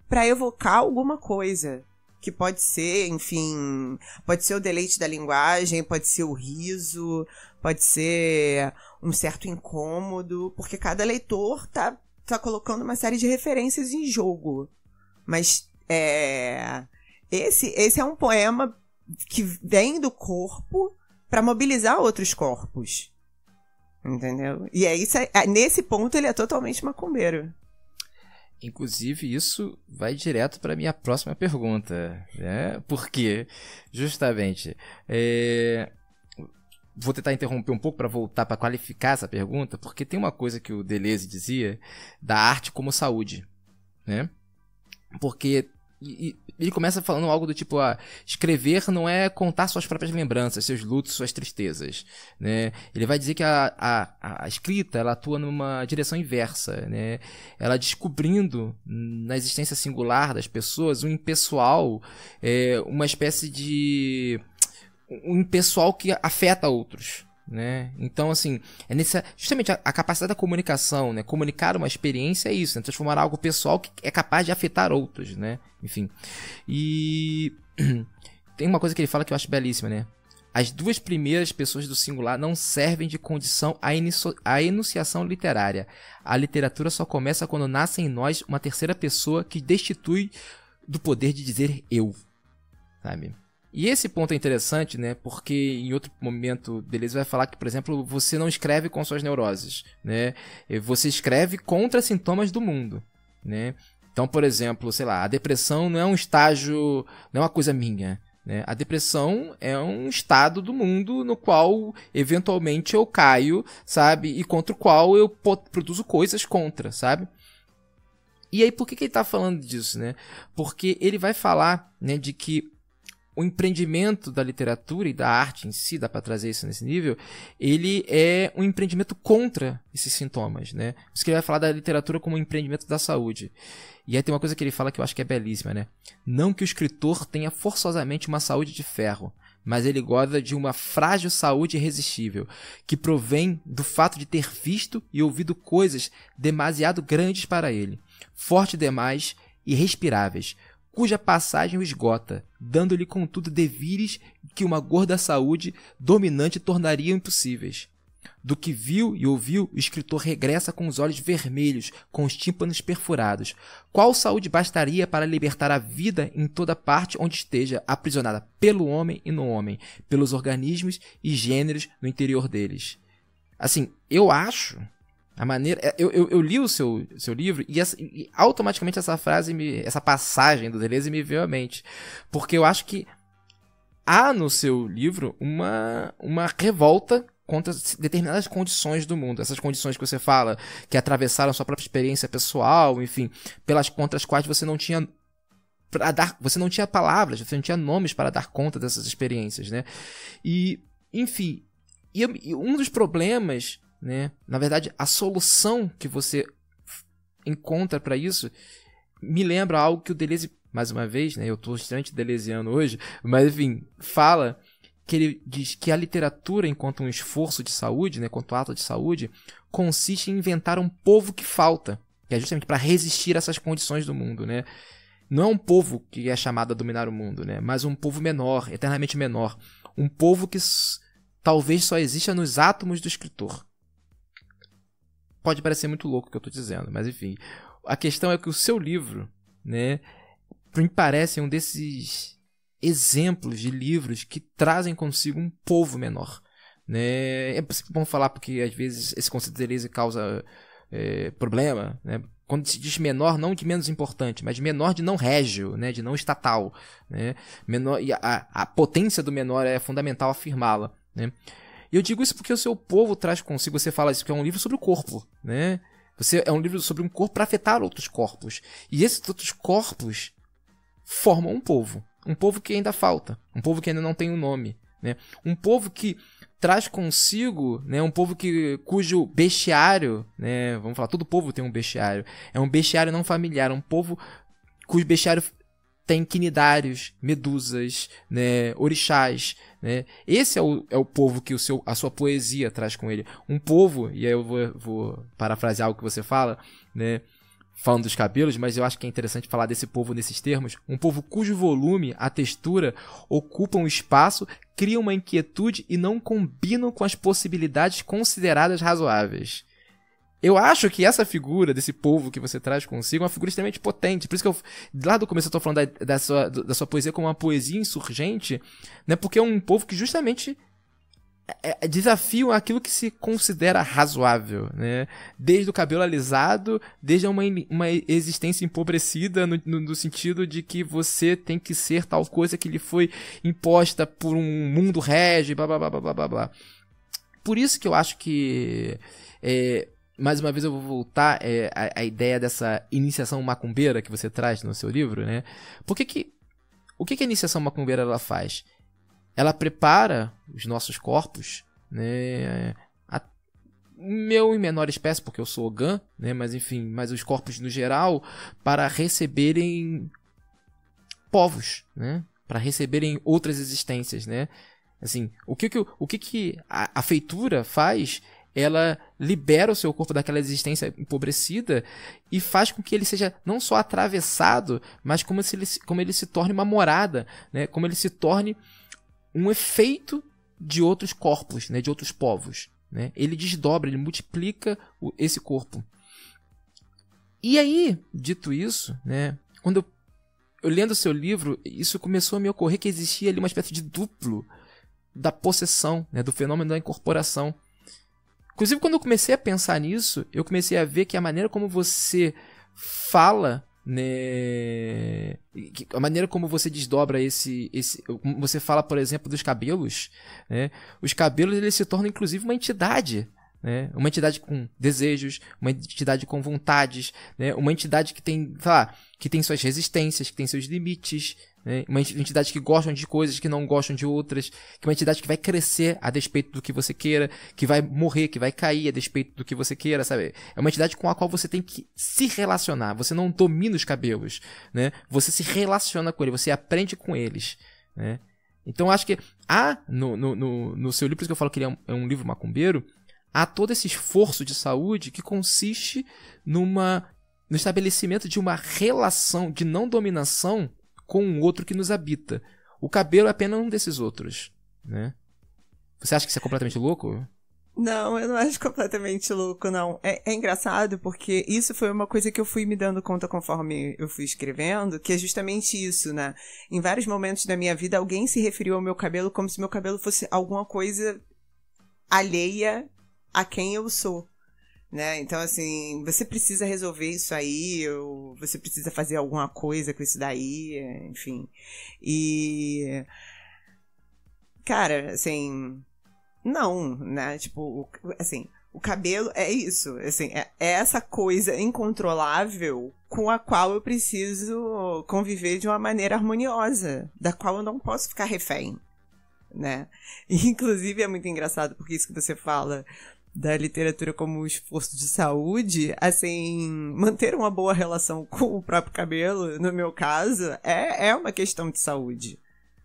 pra evocar alguma coisa. Que pode ser, enfim, pode ser o deleite da linguagem, pode ser o riso, pode ser um certo incômodo, porque cada leitor tá colocando uma série de referências em jogo. Mas esse é um poema que vem do corpo para mobilizar outros corpos. Entendeu? E nesse ponto ele é totalmente macumbeiro. Inclusive, isso vai direto para a minha próxima pergunta, né? Porque, justamente, vou tentar interromper um pouco para voltar para qualificar essa pergunta, porque tem uma coisa que o Deleuze dizia da arte como saúde, né? Porque ele começa falando algo do tipo, escrever não é contar suas próprias lembranças, seus lutos, suas tristezas, né? Ele vai dizer que a escrita, ela atua numa direção inversa, né? Ela descobrindo na existência singular das pessoas um impessoal, uma espécie de um impessoal que afeta outros, né? Então, assim, justamente a capacidade da comunicação, né? Comunicar uma experiência é isso, né? Transformar algo pessoal que é capaz de afetar outros, né? Enfim. E tem uma coisa que ele fala que eu acho belíssima, né? As duas primeiras pessoas do singular não servem de condição à enunciação literária. A literatura só começa quando nasce em nós uma terceira pessoa que destitui do poder de dizer eu, sabe? E esse ponto é interessante, né? Porque em outro momento Deleuze vai falar que, por exemplo, você não escreve com suas neuroses, né? Você escreve contra sintomas do mundo, né? Então, por exemplo, sei lá, a depressão não é um estágio, não é uma coisa minha, né? A depressão é um estado do mundo no qual, eventualmente, eu caio, sabe? E contra o qual eu produzo coisas contra, sabe? E aí, por que ele está falando disso, né? Porque ele vai falar, né, de que o empreendimento da literatura e da arte em si, dá para trazer isso nesse nível, ele é um empreendimento contra esses sintomas, né? Por isso que ele vai falar da literatura como um empreendimento da saúde. E aí tem uma coisa que ele fala que eu acho que é belíssima, né? Não que o escritor tenha forçosamente uma saúde de ferro, mas ele goza de uma frágil saúde irresistível, que provém do fato de ter visto e ouvido coisas demasiado grandes para ele, fortes demais e respiráveis, cuja passagem o esgota, dando-lhe contudo devires que uma gorda saúde dominante tornaria impossíveis. Do que viu e ouviu, o escritor regressa com os olhos vermelhos, com os tímpanos perfurados. Qual saúde bastaria para libertar a vida em toda parte onde esteja aprisionada pelo homem e no homem, pelos organismos e gêneros no interior deles? Assim, eu acho... A maneira, eu li o seu livro e automaticamente essa frase, essa passagem do Deleuze me veio à mente. Porque eu acho que há no seu livro uma revolta contra determinadas condições do mundo. Essas condições que você fala, que atravessaram a sua própria experiência pessoal, enfim, contra as quais você não tinha você não tinha palavras, você não tinha nomes para dar conta dessas experiências, né? E, enfim, e um dos problemas, né? Na verdade, a solução que você encontra para isso me lembra algo que o Deleuze, mais uma vez, né? Eu estou extremamente deleuziano hoje, mas enfim, fala que ele diz que a literatura, enquanto um esforço de saúde, né, enquanto ato de saúde, consiste em inventar um povo que falta, que é justamente para resistir a essas condições do mundo, né? Não é um povo que é chamado a dominar o mundo, né? Mas um povo menor, eternamente menor, um povo que talvez só exista nos átomos do escritor. Pode parecer muito louco o que eu estou dizendo, mas enfim. A questão é que o seu livro, né, me parece um desses exemplos de livros que trazem consigo um povo menor, né? É bom falar porque às vezes esse conceito de Deleuze causa problema, né? quando se diz menor, não de menos importante, mas menor de não régio, né, de não estatal, né, menor, e a potência do menor é fundamental afirmá-la, né. E eu digo isso porque o seu povo traz consigo, você fala isso, que é um livro sobre o corpo, né, é um livro sobre um corpo para afetar outros corpos, e esses outros corpos formam um povo que ainda falta, um povo que ainda não tem um nome, né, um povo que traz consigo, né, um povo cujo bestiário, né, vamos falar, todo povo tem um bestiário, é um bestiário não familiar, um povo cujo bestiário tem quinidários, medusas, né, orixás, né, esse é o povo que a sua poesia traz com ele, um povo, e aí eu vou parafrasear algo que você fala, né, falando dos cabelos, mas eu acho que é interessante falar desse povo nesses termos, um povo cujo volume, a textura, ocupam um espaço, criam uma inquietude e não combinam com as possibilidades consideradas razoáveis. Eu acho que essa figura desse povo que você traz consigo é uma figura extremamente potente. Por isso que lá do começo eu estou falando da sua poesia como uma poesia insurgente, né? Porque é um povo que justamente desafiam aquilo que se considera razoável, né? Desde o cabelo alisado, desde uma existência empobrecida no sentido de que você tem que ser tal coisa que lhe foi imposta por um mundo régio, blá blá blá blá blá blá. Por isso que eu acho que mais uma vez eu vou voltar à ideia dessa iniciação macumbeira que você traz no seu livro, né? O que a iniciação macumbeira ela faz? Ela prepara os nossos corpos, né, meu em menor espécie, porque eu sou Ogã, né, mas enfim, mas os corpos no geral, para receberem povos, né, para receberem outras existências, né. Assim, o que a feitura faz? Ela libera o seu corpo daquela existência empobrecida e faz com que ele seja não só atravessado, mas como ele se torne uma morada, né, como ele se torne um efeito de outros corpos, né, de outros povos, né? Ele desdobra, ele multiplica esse corpo. E aí, dito isso, né, quando eu lendo o seu livro, isso começou a me ocorrer que existia ali uma espécie de duplo da possessão, né, do fenômeno da incorporação. Inclusive, quando eu comecei a pensar nisso, eu comecei a ver que a maneira como você fala, né, a maneira como você desdobra você fala, por exemplo, dos cabelos, né, os cabelos eles se tornam inclusive uma entidade, né, uma entidade com desejos, uma entidade com vontades, né, uma entidade que tem, sei lá, que tem suas resistências, que tem seus limites, né, uma entidade que gosta de coisas que não gostam de outras, que é uma entidade que vai crescer a despeito do que você queira, que vai morrer, que vai cair a despeito do que você queira, sabe? É uma entidade com a qual você tem que se relacionar. Você não domina os cabelos, né? Você se relaciona com eles, você aprende com eles, né? Então acho que no seu livro, por isso que eu falo que ele é um livro macumbeiro, há todo esse esforço de saúde que consiste no estabelecimento de uma relação de não dominação com um outro que nos habita. O cabelo é apenas um desses outros, né? Você acha que isso é completamente louco? Não, eu não acho completamente louco, não. É engraçado porque isso foi uma coisa que eu fui me dando conta conforme eu fui escrevendo, que é justamente isso, né? Em vários momentos da minha vida, alguém se referiu ao meu cabelo como se meu cabelo fosse alguma coisa alheia a quem eu sou. Né? Então, assim, você precisa resolver isso aí, ou você precisa fazer alguma coisa com isso daí, enfim. E, cara, assim, não, né? Tipo, assim, o cabelo é isso, assim, é essa coisa incontrolável com a qual eu preciso conviver de uma maneira harmoniosa, da qual eu não posso ficar refém, né? E, inclusive, é muito engraçado, porque isso que você fala da literatura como esforço de saúde, assim, manter uma boa relação com o próprio cabelo, no meu caso, é uma questão de saúde.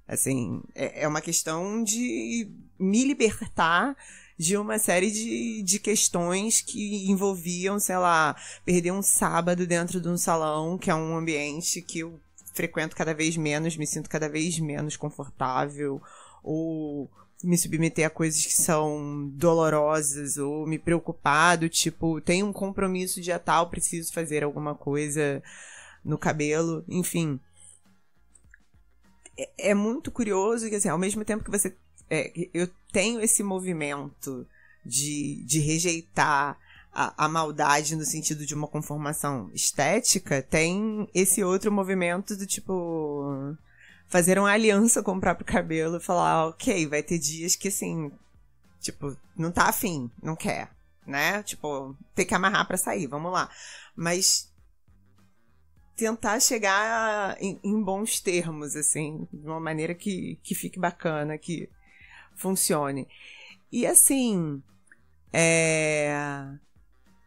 Assim, é uma questão de me libertar de uma série de questões que envolviam, sei lá, perder um sábado dentro de um salão, que é um ambiente que eu frequento cada vez menos, me sinto cada vez menos confortável, ou me submeter a coisas que são dolorosas, ou me preocupar do tipo, tenho um compromisso dia tal, preciso fazer alguma coisa no cabelo, enfim. É muito curioso que, assim, ao mesmo tempo que eu tenho esse movimento de rejeitar a maldade no sentido de uma conformação estética, tem esse outro movimento do tipo fazer uma aliança com o próprio cabelo e falar, ok, vai ter dias que assim, tipo, não tá afim, não quer, né? Tipo, tem que amarrar pra sair, vamos lá. Mas tentar chegar em bons termos, assim, de uma maneira que fique bacana, que funcione. E assim,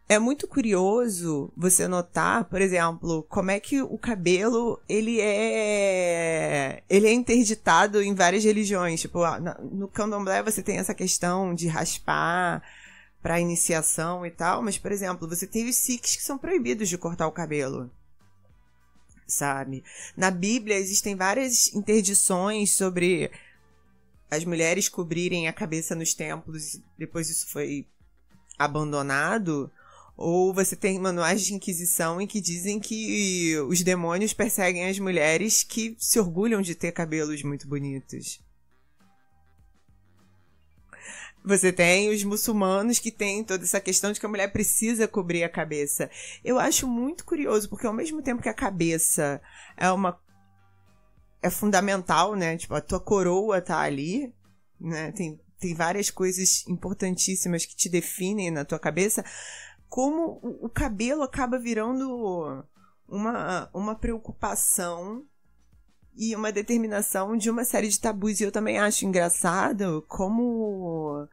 é muito curioso você notar, por exemplo, como é que o cabelo, ele é interditado em várias religiões. Tipo, no candomblé você tem essa questão de raspar para iniciação e tal, mas, por exemplo, você tem os sikhs que são proibidos de cortar o cabelo, sabe? Na Bíblia existem várias interdições sobre as mulheres cobrirem a cabeça nos templos, depois isso foi abandonado. Ou você tem manuais de inquisição em que dizem que os demônios perseguem as mulheres que se orgulham de ter cabelos muito bonitos. Você tem os muçulmanos que têm toda essa questão de que a mulher precisa cobrir a cabeça. Eu acho muito curioso, porque ao mesmo tempo que a cabeça é fundamental, né? Tipo, a tua coroa tá ali, né? Tem várias coisas importantíssimas que te definem na tua cabeça. Como o cabelo acaba virando uma preocupação e uma determinação de uma série de tabus. E eu também acho engraçado como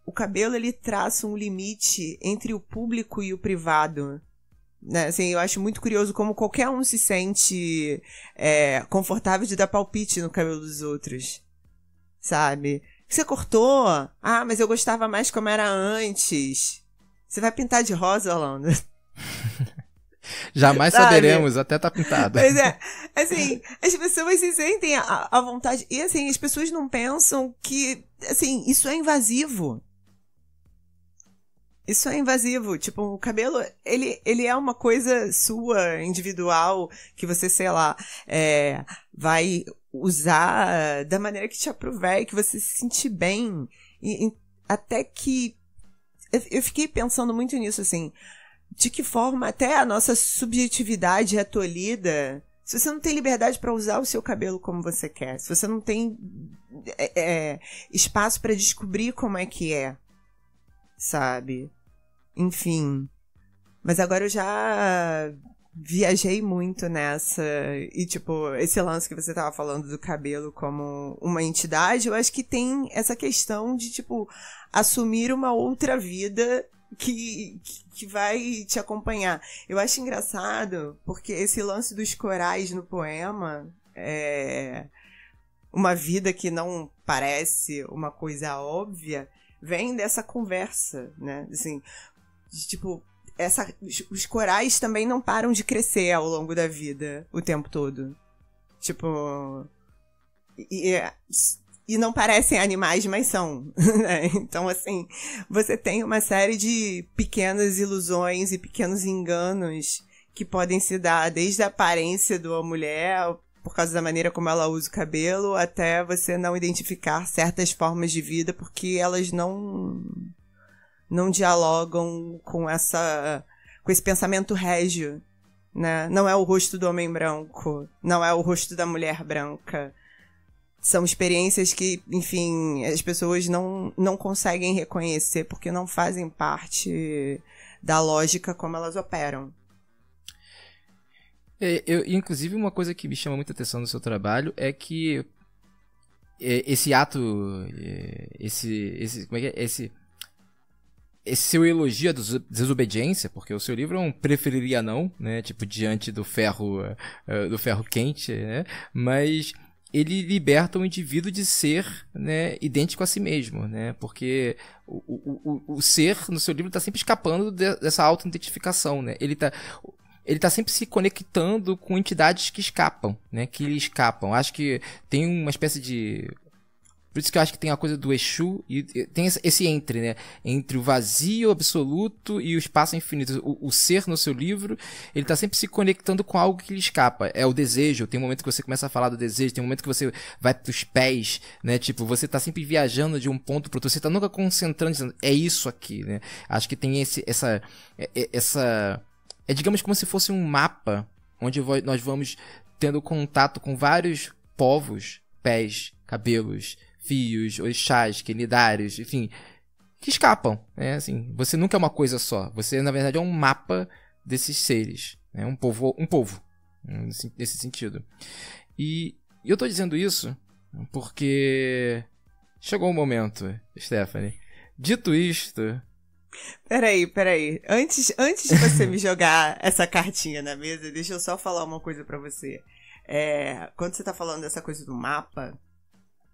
o cabelo, ele traça um limite entre o público e o privado, né? Assim, eu acho muito curioso como qualquer um se sente confortável de dar palpite no cabelo dos outros, sabe? Você cortou? Ah, mas eu gostava mais como era antes. Você vai pintar de rosa, Orlando? Jamais saberemos, até tá pintado. Pois é, assim, as pessoas se sentem à vontade. E assim, as pessoas não pensam que, assim, isso é invasivo. Isso é invasivo. Tipo, o cabelo, ele é uma coisa sua, individual, que você, sei lá, vai usar da maneira que te aprover, que você se sentir bem. E até que... Eu fiquei pensando muito nisso, assim. De que forma até a nossa subjetividade é tolhida se você não tem liberdade para usar o seu cabelo como você quer. Se você não tem espaço para descobrir como é que é. Sabe? Enfim. Mas agora eu já viajei muito nessa. E, tipo, esse lance que você tava falando do cabelo como uma entidade, eu acho que tem essa questão de, tipo, assumir uma outra vida que vai te acompanhar. Eu acho engraçado, porque esse lance dos corais no poema uma vida que não parece uma coisa óbvia, vem dessa conversa, né? Assim, tipo, os corais também não param de crescer ao longo da vida, o tempo todo. Tipo... E não parecem animais, mas são, né? Então, assim, você tem uma série de pequenas ilusões e pequenos enganos que podem se dar desde a aparência da mulher, por causa da maneira como ela usa o cabelo, até você não identificar certas formas de vida, porque elas não dialogam com esse pensamento régio, né? Não é o rosto do homem branco, não é o rosto da mulher branca. São experiências que, enfim, as pessoas não conseguem reconhecer porque não fazem parte da lógica como elas operam. Inclusive, uma coisa que me chama muita atenção no seu trabalho é que esse ato, como é que é? Esse seu elogio da desobediência, porque o seu livro é um preferiria não, né? Tipo, diante do ferro quente, né? Mas ele liberta o indivíduo de ser, né, idêntico a si mesmo, né? Porque o ser no seu livro está sempre escapando dessa auto-identificação, né? Ele tá sempre se conectando com entidades que escapam, né? Que lhe escapam. Acho que tem uma espécie de Por isso que eu acho que tem a coisa do Exu e tem esse entre, né? Entre o vazio absoluto e o espaço infinito. O ser no seu livro, ele tá sempre se conectando com algo que lhe escapa. É o desejo. Tem um momento que você começa a falar do desejo, tem um momento que você vai pros pés, né? Tipo, você tá sempre viajando de um ponto pro outro. Você tá nunca concentrando, dizendo, é isso aqui, né? Acho que tem essa... É, digamos, como se fosse um mapa onde nós vamos tendo contato com vários povos, pés, cabelos, fios, orixás, quenidários, enfim, que escapam, né? Assim, você nunca é uma coisa só. Você, na verdade, é um mapa desses seres, né? Um povo, nesse sentido. E eu tô dizendo isso porque chegou o momento, Stephanie. Dito isto... Peraí. Antes de você me jogar essa cartinha na mesa, deixa eu só falar uma coisa pra você. Quando você tá falando dessa coisa do mapa,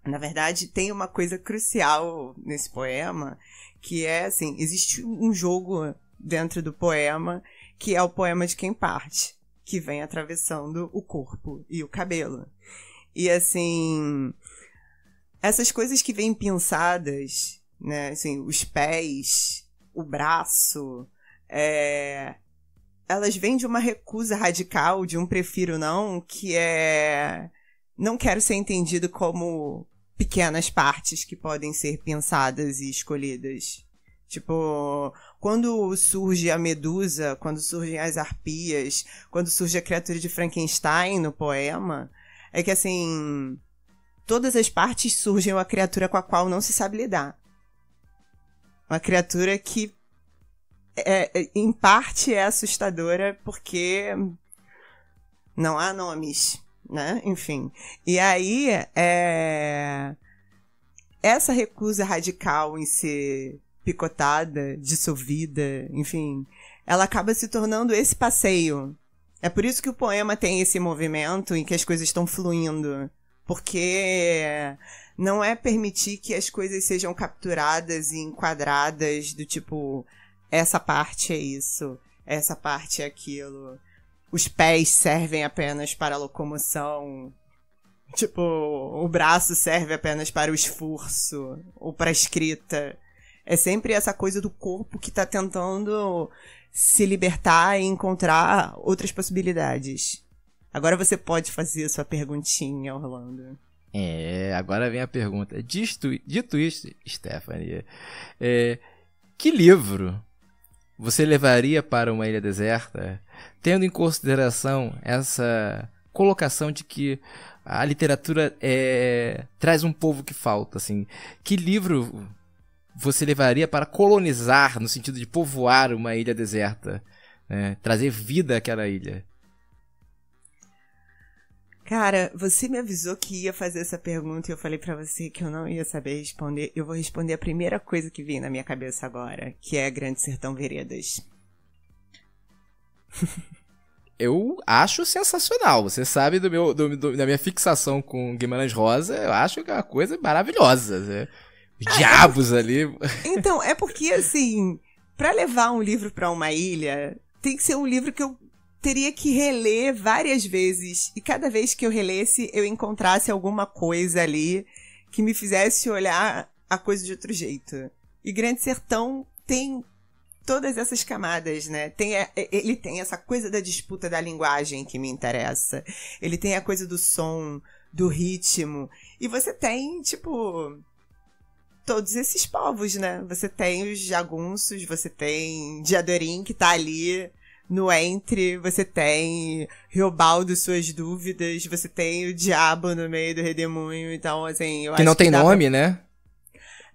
na verdade, tem uma coisa crucial nesse poema, que é, assim, existe um jogo dentro do poema, que é o poema de quem parte, que vem atravessando o corpo e o cabelo. E, assim, essas coisas que vêm pinçadas, né, assim, os pés, o braço, elas vêm de uma recusa radical, de um prefiro não, que não quero ser entendido como pequenas partes que podem ser pensadas e escolhidas. Tipo, quando surge a medusa, quando surgem as arpias, quando surge a criatura de Frankenstein no poema, é que, assim, todas as partes surgem uma criatura com a qual não se sabe lidar. Uma criatura que, em parte, é assustadora porque não há nomes, né? Enfim. E aí, essa recusa radical em ser picotada, dissolvida, enfim, ela acaba se tornando esse passeio. É por isso que o poema tem esse movimento em que as coisas estão fluindo. Porque não é permitir que as coisas sejam capturadas e enquadradas do tipo, essa parte é isso, essa parte é aquilo. Os pés servem apenas para a locomoção. Tipo, o braço serve apenas para o esforço ou para a escrita. É sempre essa coisa do corpo que tá tentando se libertar e encontrar outras possibilidades. Agora você pode fazer a sua perguntinha, Orlando. Agora vem a pergunta. Dito isso, Stephanie, que livro você levaria para uma ilha deserta, tendo em consideração essa colocação de que a literatura traz um povo que falta, assim? Que livro você levaria para colonizar, no sentido de povoar uma ilha deserta, né? Trazer vida àquela ilha? Cara, você me avisou que ia fazer essa pergunta e eu falei pra você que eu não ia saber responder. Eu vou responder a primeira coisa que vem na minha cabeça agora, que é Grande Sertão Veredas. Eu acho sensacional. Você sabe da minha fixação com Guimarães Rosa, eu acho que é uma coisa maravilhosa, né? Os diabos ali. Então, é porque, assim, pra levar um livro pra uma ilha, tem que ser um livro que eu teria que reler várias vezes. E cada vez que eu relesse, eu encontrasse alguma coisa ali que me fizesse olhar a coisa de outro jeito. E Grande Sertão tem todas essas camadas, né? Ele tem essa coisa da disputa da linguagem que me interessa. Ele tem a coisa do som, do ritmo. E você tem, tipo, todos esses povos, né? Você tem os jagunços, você tem Diadorim que tá ali no entre, você tem Riobaldo, Suas Dúvidas, você tem o Diabo no meio do Redemoinho, então, assim, eu acho que não tem nome, né?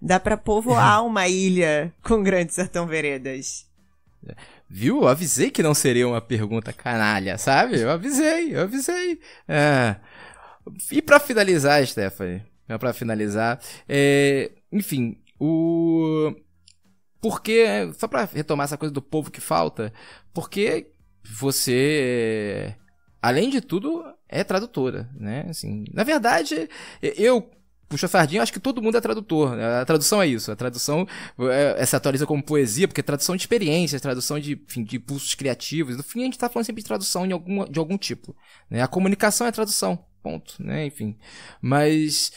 Dá pra povoar uma ilha com Grande Sertão Veredas. Viu? Eu avisei que não seria uma pergunta canalha, sabe? Eu avisei. E pra finalizar, Stephanie, enfim, porque, só pra retomar essa coisa do povo que falta, porque você, além de tudo, é tradutora, né? Assim, na verdade, eu puxo a sardinha, acho que todo mundo é tradutor. A tradução é isso. A tradução se atualiza como poesia, porque é tradução de experiências, tradução de impulsos criativos. No fim, a gente tá falando sempre de tradução de algum tipo, né? A comunicação é tradução, ponto, né? Enfim. Mas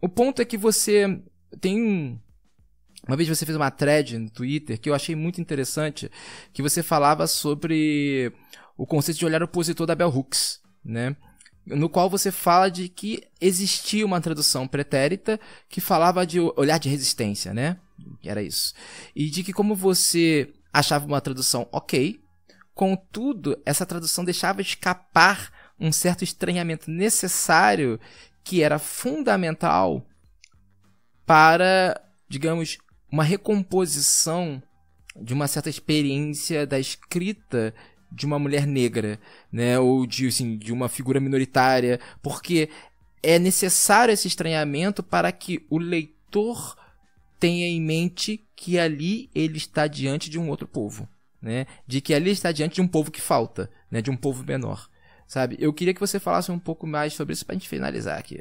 o ponto é que você tem uma vez você fez uma thread no Twitter que eu achei muito interessante, que você falava sobre o conceito de olhar opositor da Bell Hooks, né? No qual você fala de que existia uma tradução pretérita que falava de olhar de resistência, né? Era isso. E de que como você achava uma tradução ok, contudo, essa tradução deixava escapar um certo estranhamento necessário que era fundamental para, digamos, uma recomposição de uma certa experiência da escrita de uma mulher negra, né, ou de, assim, de uma figura minoritária, porque é necessário esse estranhamento para que o leitor tenha em mente que ali ele está diante de um outro povo, né, de que ali está diante de um povo que falta, né, de um povo menor, sabe? Eu queria que você falasse um pouco mais sobre isso para a gente finalizar aqui.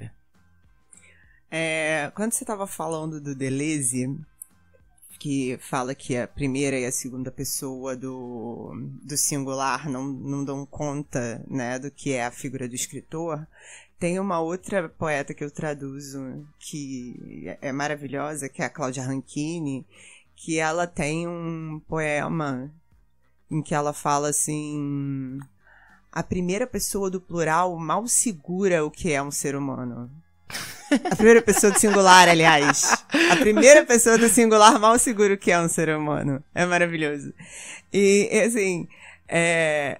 Quando você estava falando do Deleuze, que fala que a primeira e a segunda pessoa do singular não dão conta, né, do que é a figura do escritor, tem uma outra poeta que eu traduzo que é maravilhosa, que é a Cláudia Rankine, que ela tem um poema em que ela fala assim: a primeira pessoa do plural mal segura o que é um ser humano. A primeira pessoa do singular, aliás. A primeira pessoa do singular mal segura o que é um ser humano. É maravilhoso. E, assim,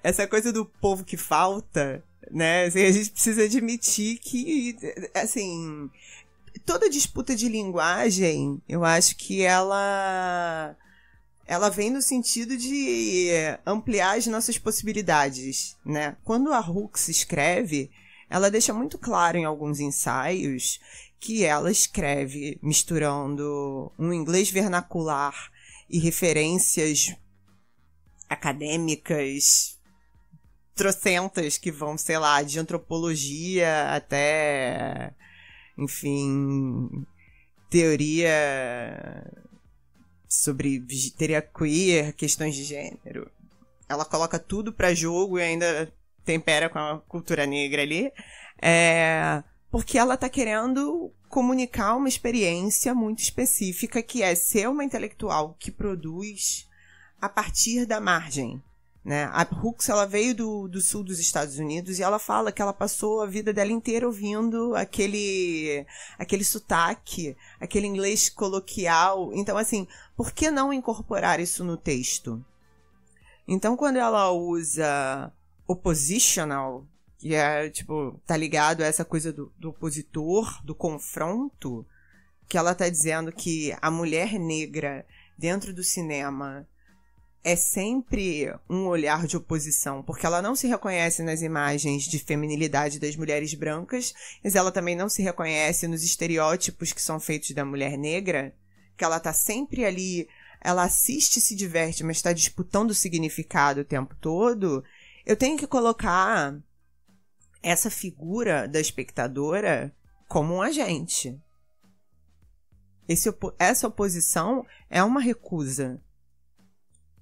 essa coisa do povo que falta, né? Assim, a gente precisa admitir que, assim, toda disputa de linguagem, eu acho que ela vem no sentido de ampliar as nossas possibilidades, né? Quando a Hooks escreve, ela deixa muito claro em alguns ensaios que ela escreve misturando um inglês vernacular e referências acadêmicas trocentas que vão, sei lá, de antropologia até, enfim, teoria sobre teoria queer, questões de gênero. Ela coloca tudo pra jogo e ainda tempera com a cultura negra ali, porque ela tá querendo comunicar uma experiência muito específica, que é ser uma intelectual que produz a partir da margem, né? A Hooks, ela veio do sul dos Estados Unidos e ela fala que ela passou a vida dela inteira ouvindo aquele sotaque, aquele inglês coloquial. Então, assim, por que não incorporar isso no texto? Então, quando ela usa oppositional, que é, tipo, tá ligado a essa coisa do opositor, do confronto, que ela tá dizendo que a mulher negra dentro do cinema é sempre um olhar de oposição, porque ela não se reconhece nas imagens de feminilidade das mulheres brancas, mas ela também não se reconhece nos estereótipos que são feitos da mulher negra, que ela tá sempre ali, ela assiste e se diverte, mas está disputando o significado o tempo todo. Eu tenho que colocar essa figura da espectadora como um agente. Essa oposição é uma recusa.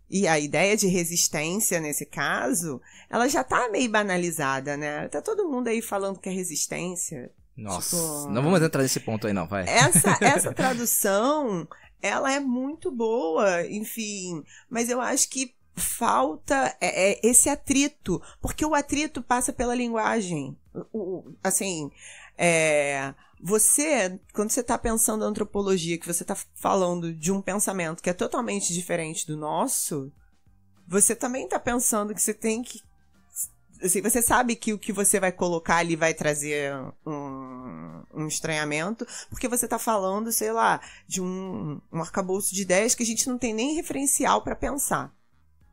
E a ideia de resistência, nesse caso, ela já tá meio banalizada, né? Tá todo mundo aí falando que é resistência. Nossa, tipo, não vamos entrar nesse ponto aí não, vai. Essa tradução, ela é muito boa, enfim, mas eu acho que falta esse atrito, porque o atrito passa pela linguagem. Assim, você, quando você está pensando em antropologia, que você está falando de um pensamento que é totalmente diferente do nosso, você também está pensando que você tem que... Assim, você sabe que o que você vai colocar ali vai trazer um estranhamento, porque você está falando, sei lá, de um arcabouço de ideias que a gente não tem nem referencial para pensar.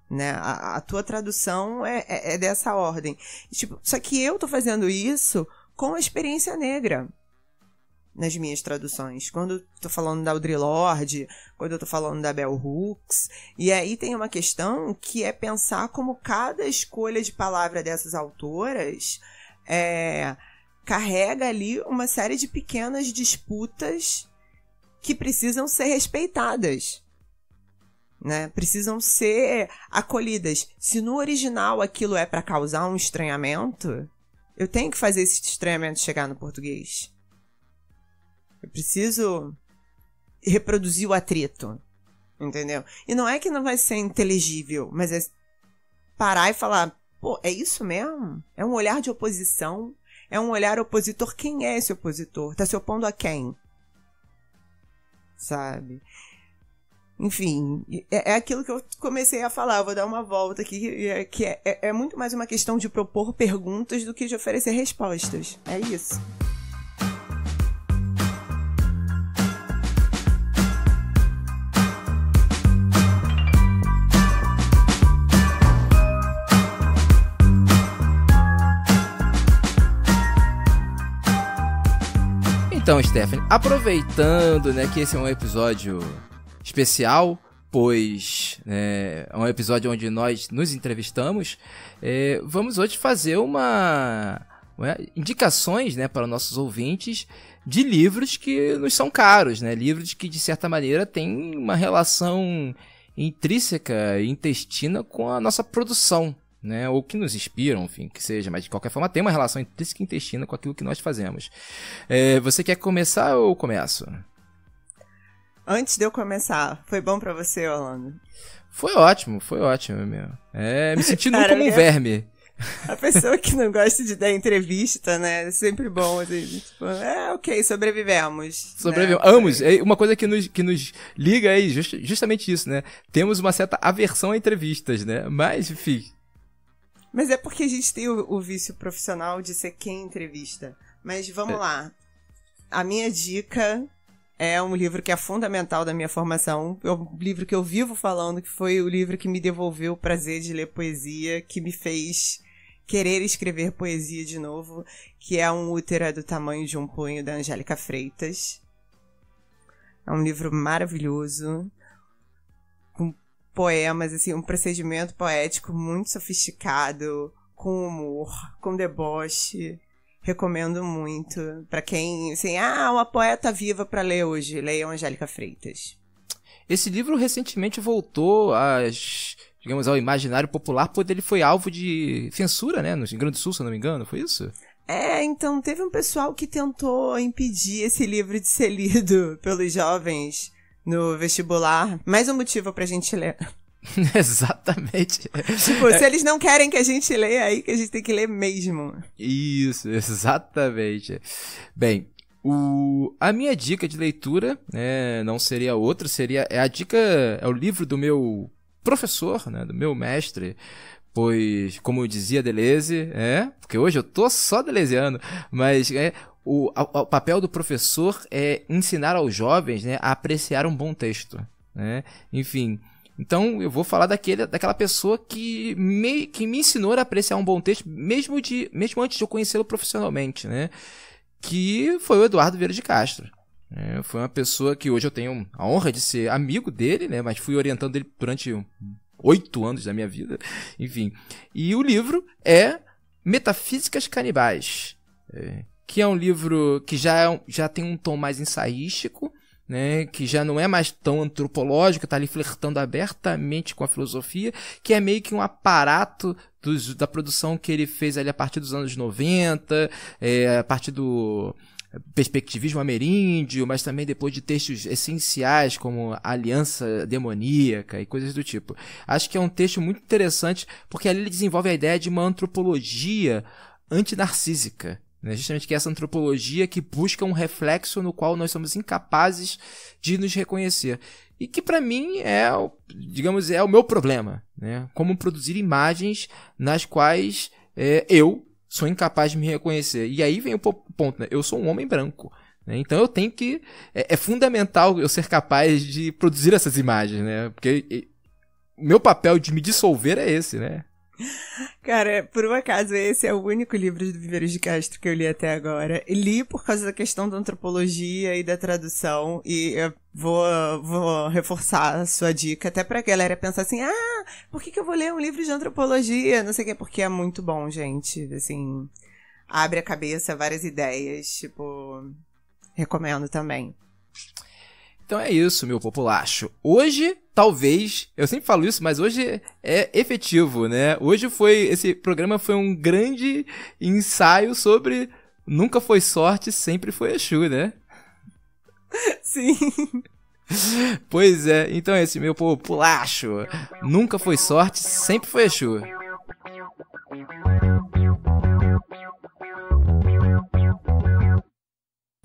Né? A tua tradução é dessa ordem. Tipo, só que eu tô fazendo isso com a experiência negra nas minhas traduções. Quando eu tô falando da Audre Lorde, quando eu tô falando da Bell Hooks. E aí tem uma questão que é pensar como cada escolha de palavra dessas autoras carrega ali uma série de pequenas disputas que precisam ser respeitadas. Né? Precisam ser acolhidas. Se no original aquilo é para causar um estranhamento, eu tenho que fazer esse estranhamento chegar no português. Eu preciso reproduzir o atrito, entendeu? E não é que não vai ser inteligível, mas é parar e falar, pô, é isso mesmo? É um olhar de oposição? É um olhar opositor? Quem é esse opositor? Tá se opondo a quem? Sabe? Enfim, é aquilo que eu comecei a falar, eu vou dar uma volta aqui, que é muito mais uma questão de propor perguntas do que de oferecer respostas. É isso. Então, Stephanie, aproveitando, né, que esse é um episódio especial, pois é um episódio onde nós nos entrevistamos, vamos hoje fazer indicações, né, para os nossos ouvintes de livros que nos são caros, né, livros que de certa maneira têm uma relação intrínseca e intestina com a nossa produção, né, ou que nos inspiram, enfim, que seja, mas de qualquer forma tem uma relação intrínseca e intestina com aquilo que nós fazemos. Você quer começar ou eu começo? Antes de eu começar, foi bom pra você, Orlando? Foi ótimo, meu. Me senti nu como um verme. A pessoa que não gosta de dar entrevista, né? É sempre bom, assim, tipo, ok, sobrevivemos. Sobrevivemos. Né? Ambos. Uma coisa que nos liga é justamente isso, né? Temos uma certa aversão a entrevistas, né? Mas, enfim. Mas é porque a gente tem o vício profissional de ser quem entrevista. Mas vamos lá. A minha dica é um livro que é fundamental da minha formação. É um livro que eu vivo falando, que foi o livro que me devolveu o prazer de ler poesia, que me fez querer escrever poesia de novo, que é Um Útero é do Tamanho de um Punho, da Angélica Freitas. É um livro maravilhoso, com poemas, assim, um procedimento poético muito sofisticado, com humor, com deboche. Recomendo muito pra quem, assim, uma poeta viva pra ler hoje. Leia Angélica Freitas. Esse livro recentemente voltou ao imaginário popular, pois ele foi alvo de censura, né, no Rio Grande do Sul, se eu não me engano, foi isso? Então, teve um pessoal que tentou impedir esse livro de ser lido pelos jovens no vestibular. Mais um motivo pra gente ler. Exatamente. Tipo, se eles não querem que a gente leia, aí que a gente tem que ler mesmo. Isso, exatamente. Bem, a minha dica de leitura, né, não seria outra, é o livro do meu professor, né, do meu mestre, pois, como dizia Deleuze, porque hoje eu tô só deleuziano, mas o papel do professor é ensinar aos jovens, né, a apreciar um bom texto, né, enfim. Então, eu vou falar daquela pessoa que me ensinou a apreciar um bom texto, mesmo antes de eu conhecê-lo profissionalmente, né? Que foi o Eduardo Vieira de Castro. Foi uma pessoa que hoje eu tenho a honra de ser amigo dele, né? Mas fui orientando ele durante 8 anos da minha vida. Enfim. E o livro é Metafísicas Canibais, que é um livro que já tem um tom mais ensaístico, né, que já não é mais tão antropológico, tá ali flertando abertamente com a filosofia, que é meio que um aparato da produção que ele fez ali a partir dos anos 90, a partir do perspectivismo ameríndio, mas também depois de textos essenciais como a Aliança Demoníaca e coisas do tipo. Acho que é um texto muito interessante, porque ali ele desenvolve a ideia de uma antropologia antinarcísica, justamente que é essa antropologia que busca um reflexo no qual nós somos incapazes de nos reconhecer. E que para mim é o meu problema, né? Como produzir imagens nas quais eu sou incapaz de me reconhecer. E aí vem o ponto, né? Eu sou um homem branco, né? Então eu tenho que... É fundamental eu ser capaz de produzir essas imagens, né? Porque o meu papel de me dissolver é esse, né? Cara, por um acaso, esse é o único livro do Vieira de Castro que eu li até agora. E li por causa da questão da antropologia e da tradução. E eu vou reforçar a sua dica, até pra galera pensar assim, por que eu vou ler um livro de antropologia? Não sei o que, porque é muito bom, gente. Assim, abre a cabeça, várias ideias, tipo, recomendo também. Então é isso, meu populacho. Hoje, talvez, eu sempre falo isso, mas hoje é efetivo, né? Hoje esse programa foi um grande ensaio sobre nunca foi sorte, sempre foi Exu, né? Sim. Pois é, então esse meu populacho nunca foi sorte, sempre foi Exu.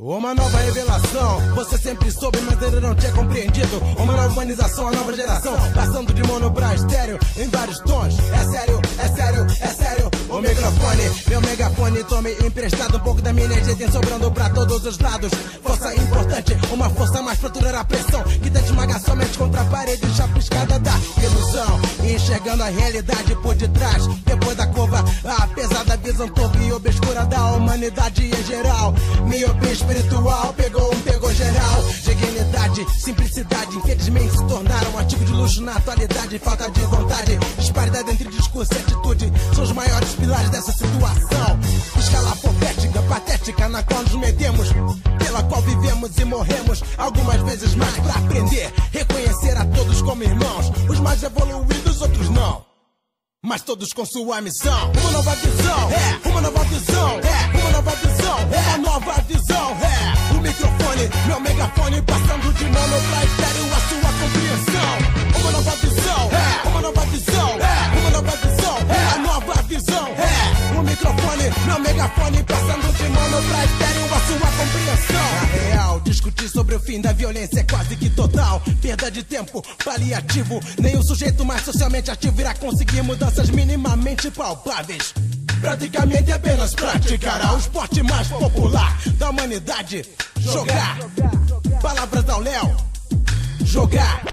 Uma nova revelação, você sempre soube, mas ainda não tinha compreendido. Uma nova humanização, a nova geração, passando de mono pra estéreo, em vários tons. É sério, é sério, é sério. O microfone, meu megafone, tome emprestado. Um pouco da minha energia tem sobrando pra todos os lados. Força importante, uma força mais pra aturar a pressão que tenta esmagar somente contra a parede chapiscada da ilusão. E enxergando a realidade por detrás, depois da curva, a pesada visão torpe e obscura da humanidade em geral. Miopia espiritual, pegou geral. Dignidade, simplicidade, infelizmente se tornaram um artigo de luxo na atualidade. Falta de vontade, disparidade entre discurso e atitude são os maiores pilares dessa situação. Escala profética, patética na qual nos metemos, pela qual vivemos e morremos, algumas vezes mais pra aprender, reconhecer a todos como irmãos. Os mais evoluídos, outros não, mas todos com sua missão. Uma nova visão, uma nova visão, uma nova visão, uma nova visão. O microfone, meu megafone, passando de mono pra estéreo a sua compreensão. Uma nova visão, uma nova visão, uma nova visão, uma nova visão. O microfone, meu megafone, passando de mono pra estéreo a sua compreensão. Na real, discutir sobre o fim da violência é quase que total perda de tempo, paliativo. Nem o sujeito mais socialmente ativo irá conseguir mudanças minimamente palpáveis. Praticamente apenas praticará o esporte mais popular da humanidade. Jogar palavras ao léu, jogar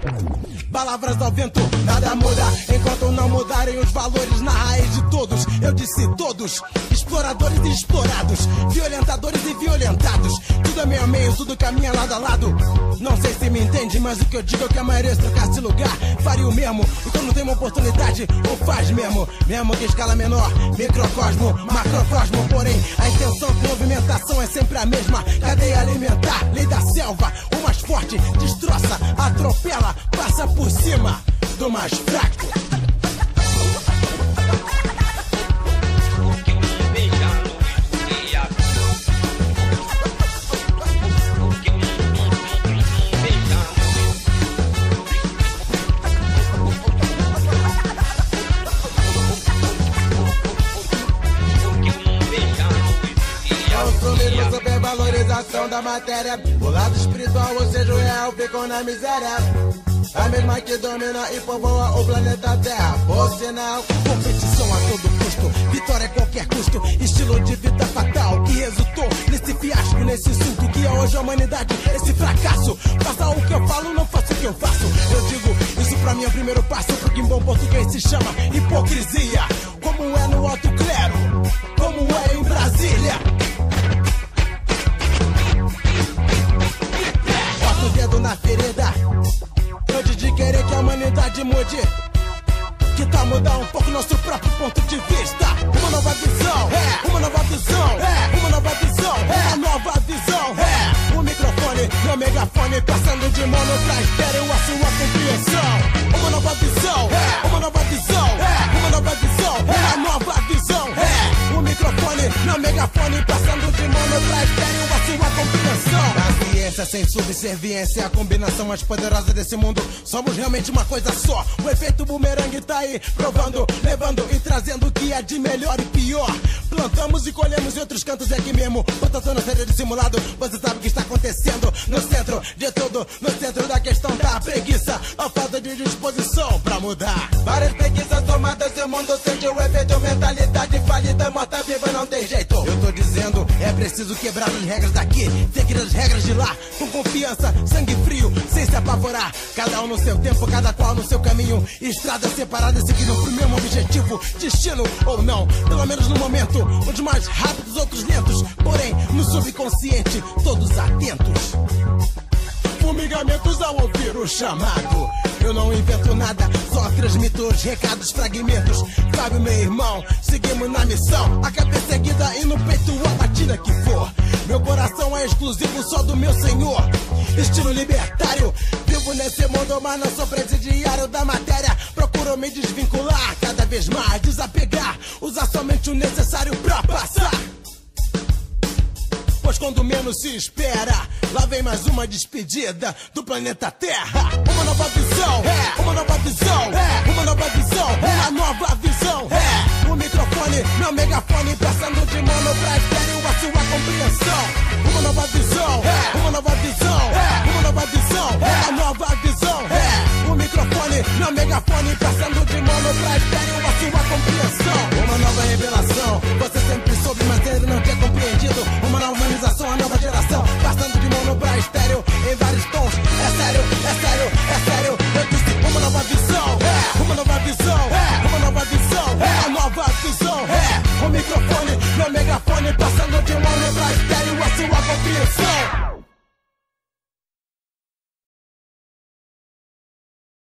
palavras ao vento, nada muda enquanto não mudarem os valores na raiz de todos. Eu disse todos, exploradores e explorados, violentadores e violentados. Tudo é meio a meio, tudo caminha lado a lado. Não sei se me entende, mas o que eu digo é que a maioria se trocasse lugar faria o mesmo. E quando tem uma oportunidade, ou faz mesmo. Mesmo que escala menor, microcosmo, macrocosmo. Porém, a intenção de movimentação é sempre a mesma. Cadeia alimentar, lei da selva. O mais forte destroça, atropela, passa por cima do mais fraco. Valorização da matéria, o lado espiritual, ou seja, o real, ficou na miséria. A mesma que domina e povoa o planeta Terra. Por sinal, competição a todo custo, vitória a qualquer custo, estilo de vida fatal que resultou nesse fiasco, nesse insulto que é hoje a humanidade, esse fracasso. Faça o que eu falo, não faça o que eu faço. Eu digo, isso pra mim é o primeiro passo pro que em bom português se chama hipocrisia. Como é no alto clero, como é em Brasília. O dedo na ferida antes de querer que a humanidade mude. Que tal mudar um pouco nosso próprio ponto de vista? Uma nova visão, uma nova visão, uma nova visão, uma nova visão. O microfone, meu megafone, passando de mono pra estéreo a sua compreensão. Uma nova visão, uma nova visão, uma nova visão, uma nova visão. O microfone, meu megafone, passando de mono pra estéreo a sua compreensão. Na ciência sem subserviência, a combinação mais poderosa desse mundo. Somos realmente uma coisa só. O efeito bumerangue tá aí, provando, levando e trazendo o que é de melhor e pior. Plantamos e colhemos em outros cantos, é aqui mesmo. Portanto, não seja dissimulado, você sabe o que está acontecendo. No centro de tudo, no centro da questão tá a preguiça, a falta de disposição pra mudar. Várias preguiças tomadas, o mundo sente o efeito. Mentalidade falida, morta viva, não tem jeito. Eu tô dizendo, é preciso quebrar as regras daqui, seguir as regras de lá, com confiança, sangue frio, sem se apavorar. Cada um no seu tempo, cada qual no seu caminho. Estradas separadas seguindo pro mesmo objetivo. Destino ou não, pelo menos no momento. Uns mais rápidos, outros lentos. Porém, no subconsciente, todos atentos. Fumigamentos ao ouvir o chamado. Eu não invento nada, só transmito os recados, fragmentos. Fábio, meu irmão, seguimos na missão. A cabeça erguida e no peito a batida que for. Meu coração é exclusivo só do meu senhor. Estilo libertário, vivo nesse mundo, mas não sou presidiário da matéria. Procuro me desvincular, cada vez mais desapegar. Usar somente o necessário pra passar. Pois quando menos se espera, lá vem mais uma despedida do planeta Terra. Uma nova visão, uma nova visão, uma nova visão, uma nova visão. O microfone, meu megafone, passando de mano pra estéreo a sua compreensão. Uma nova visão, uma nova visão, uma nova visão, uma nova visão. O microfone, meu megafone,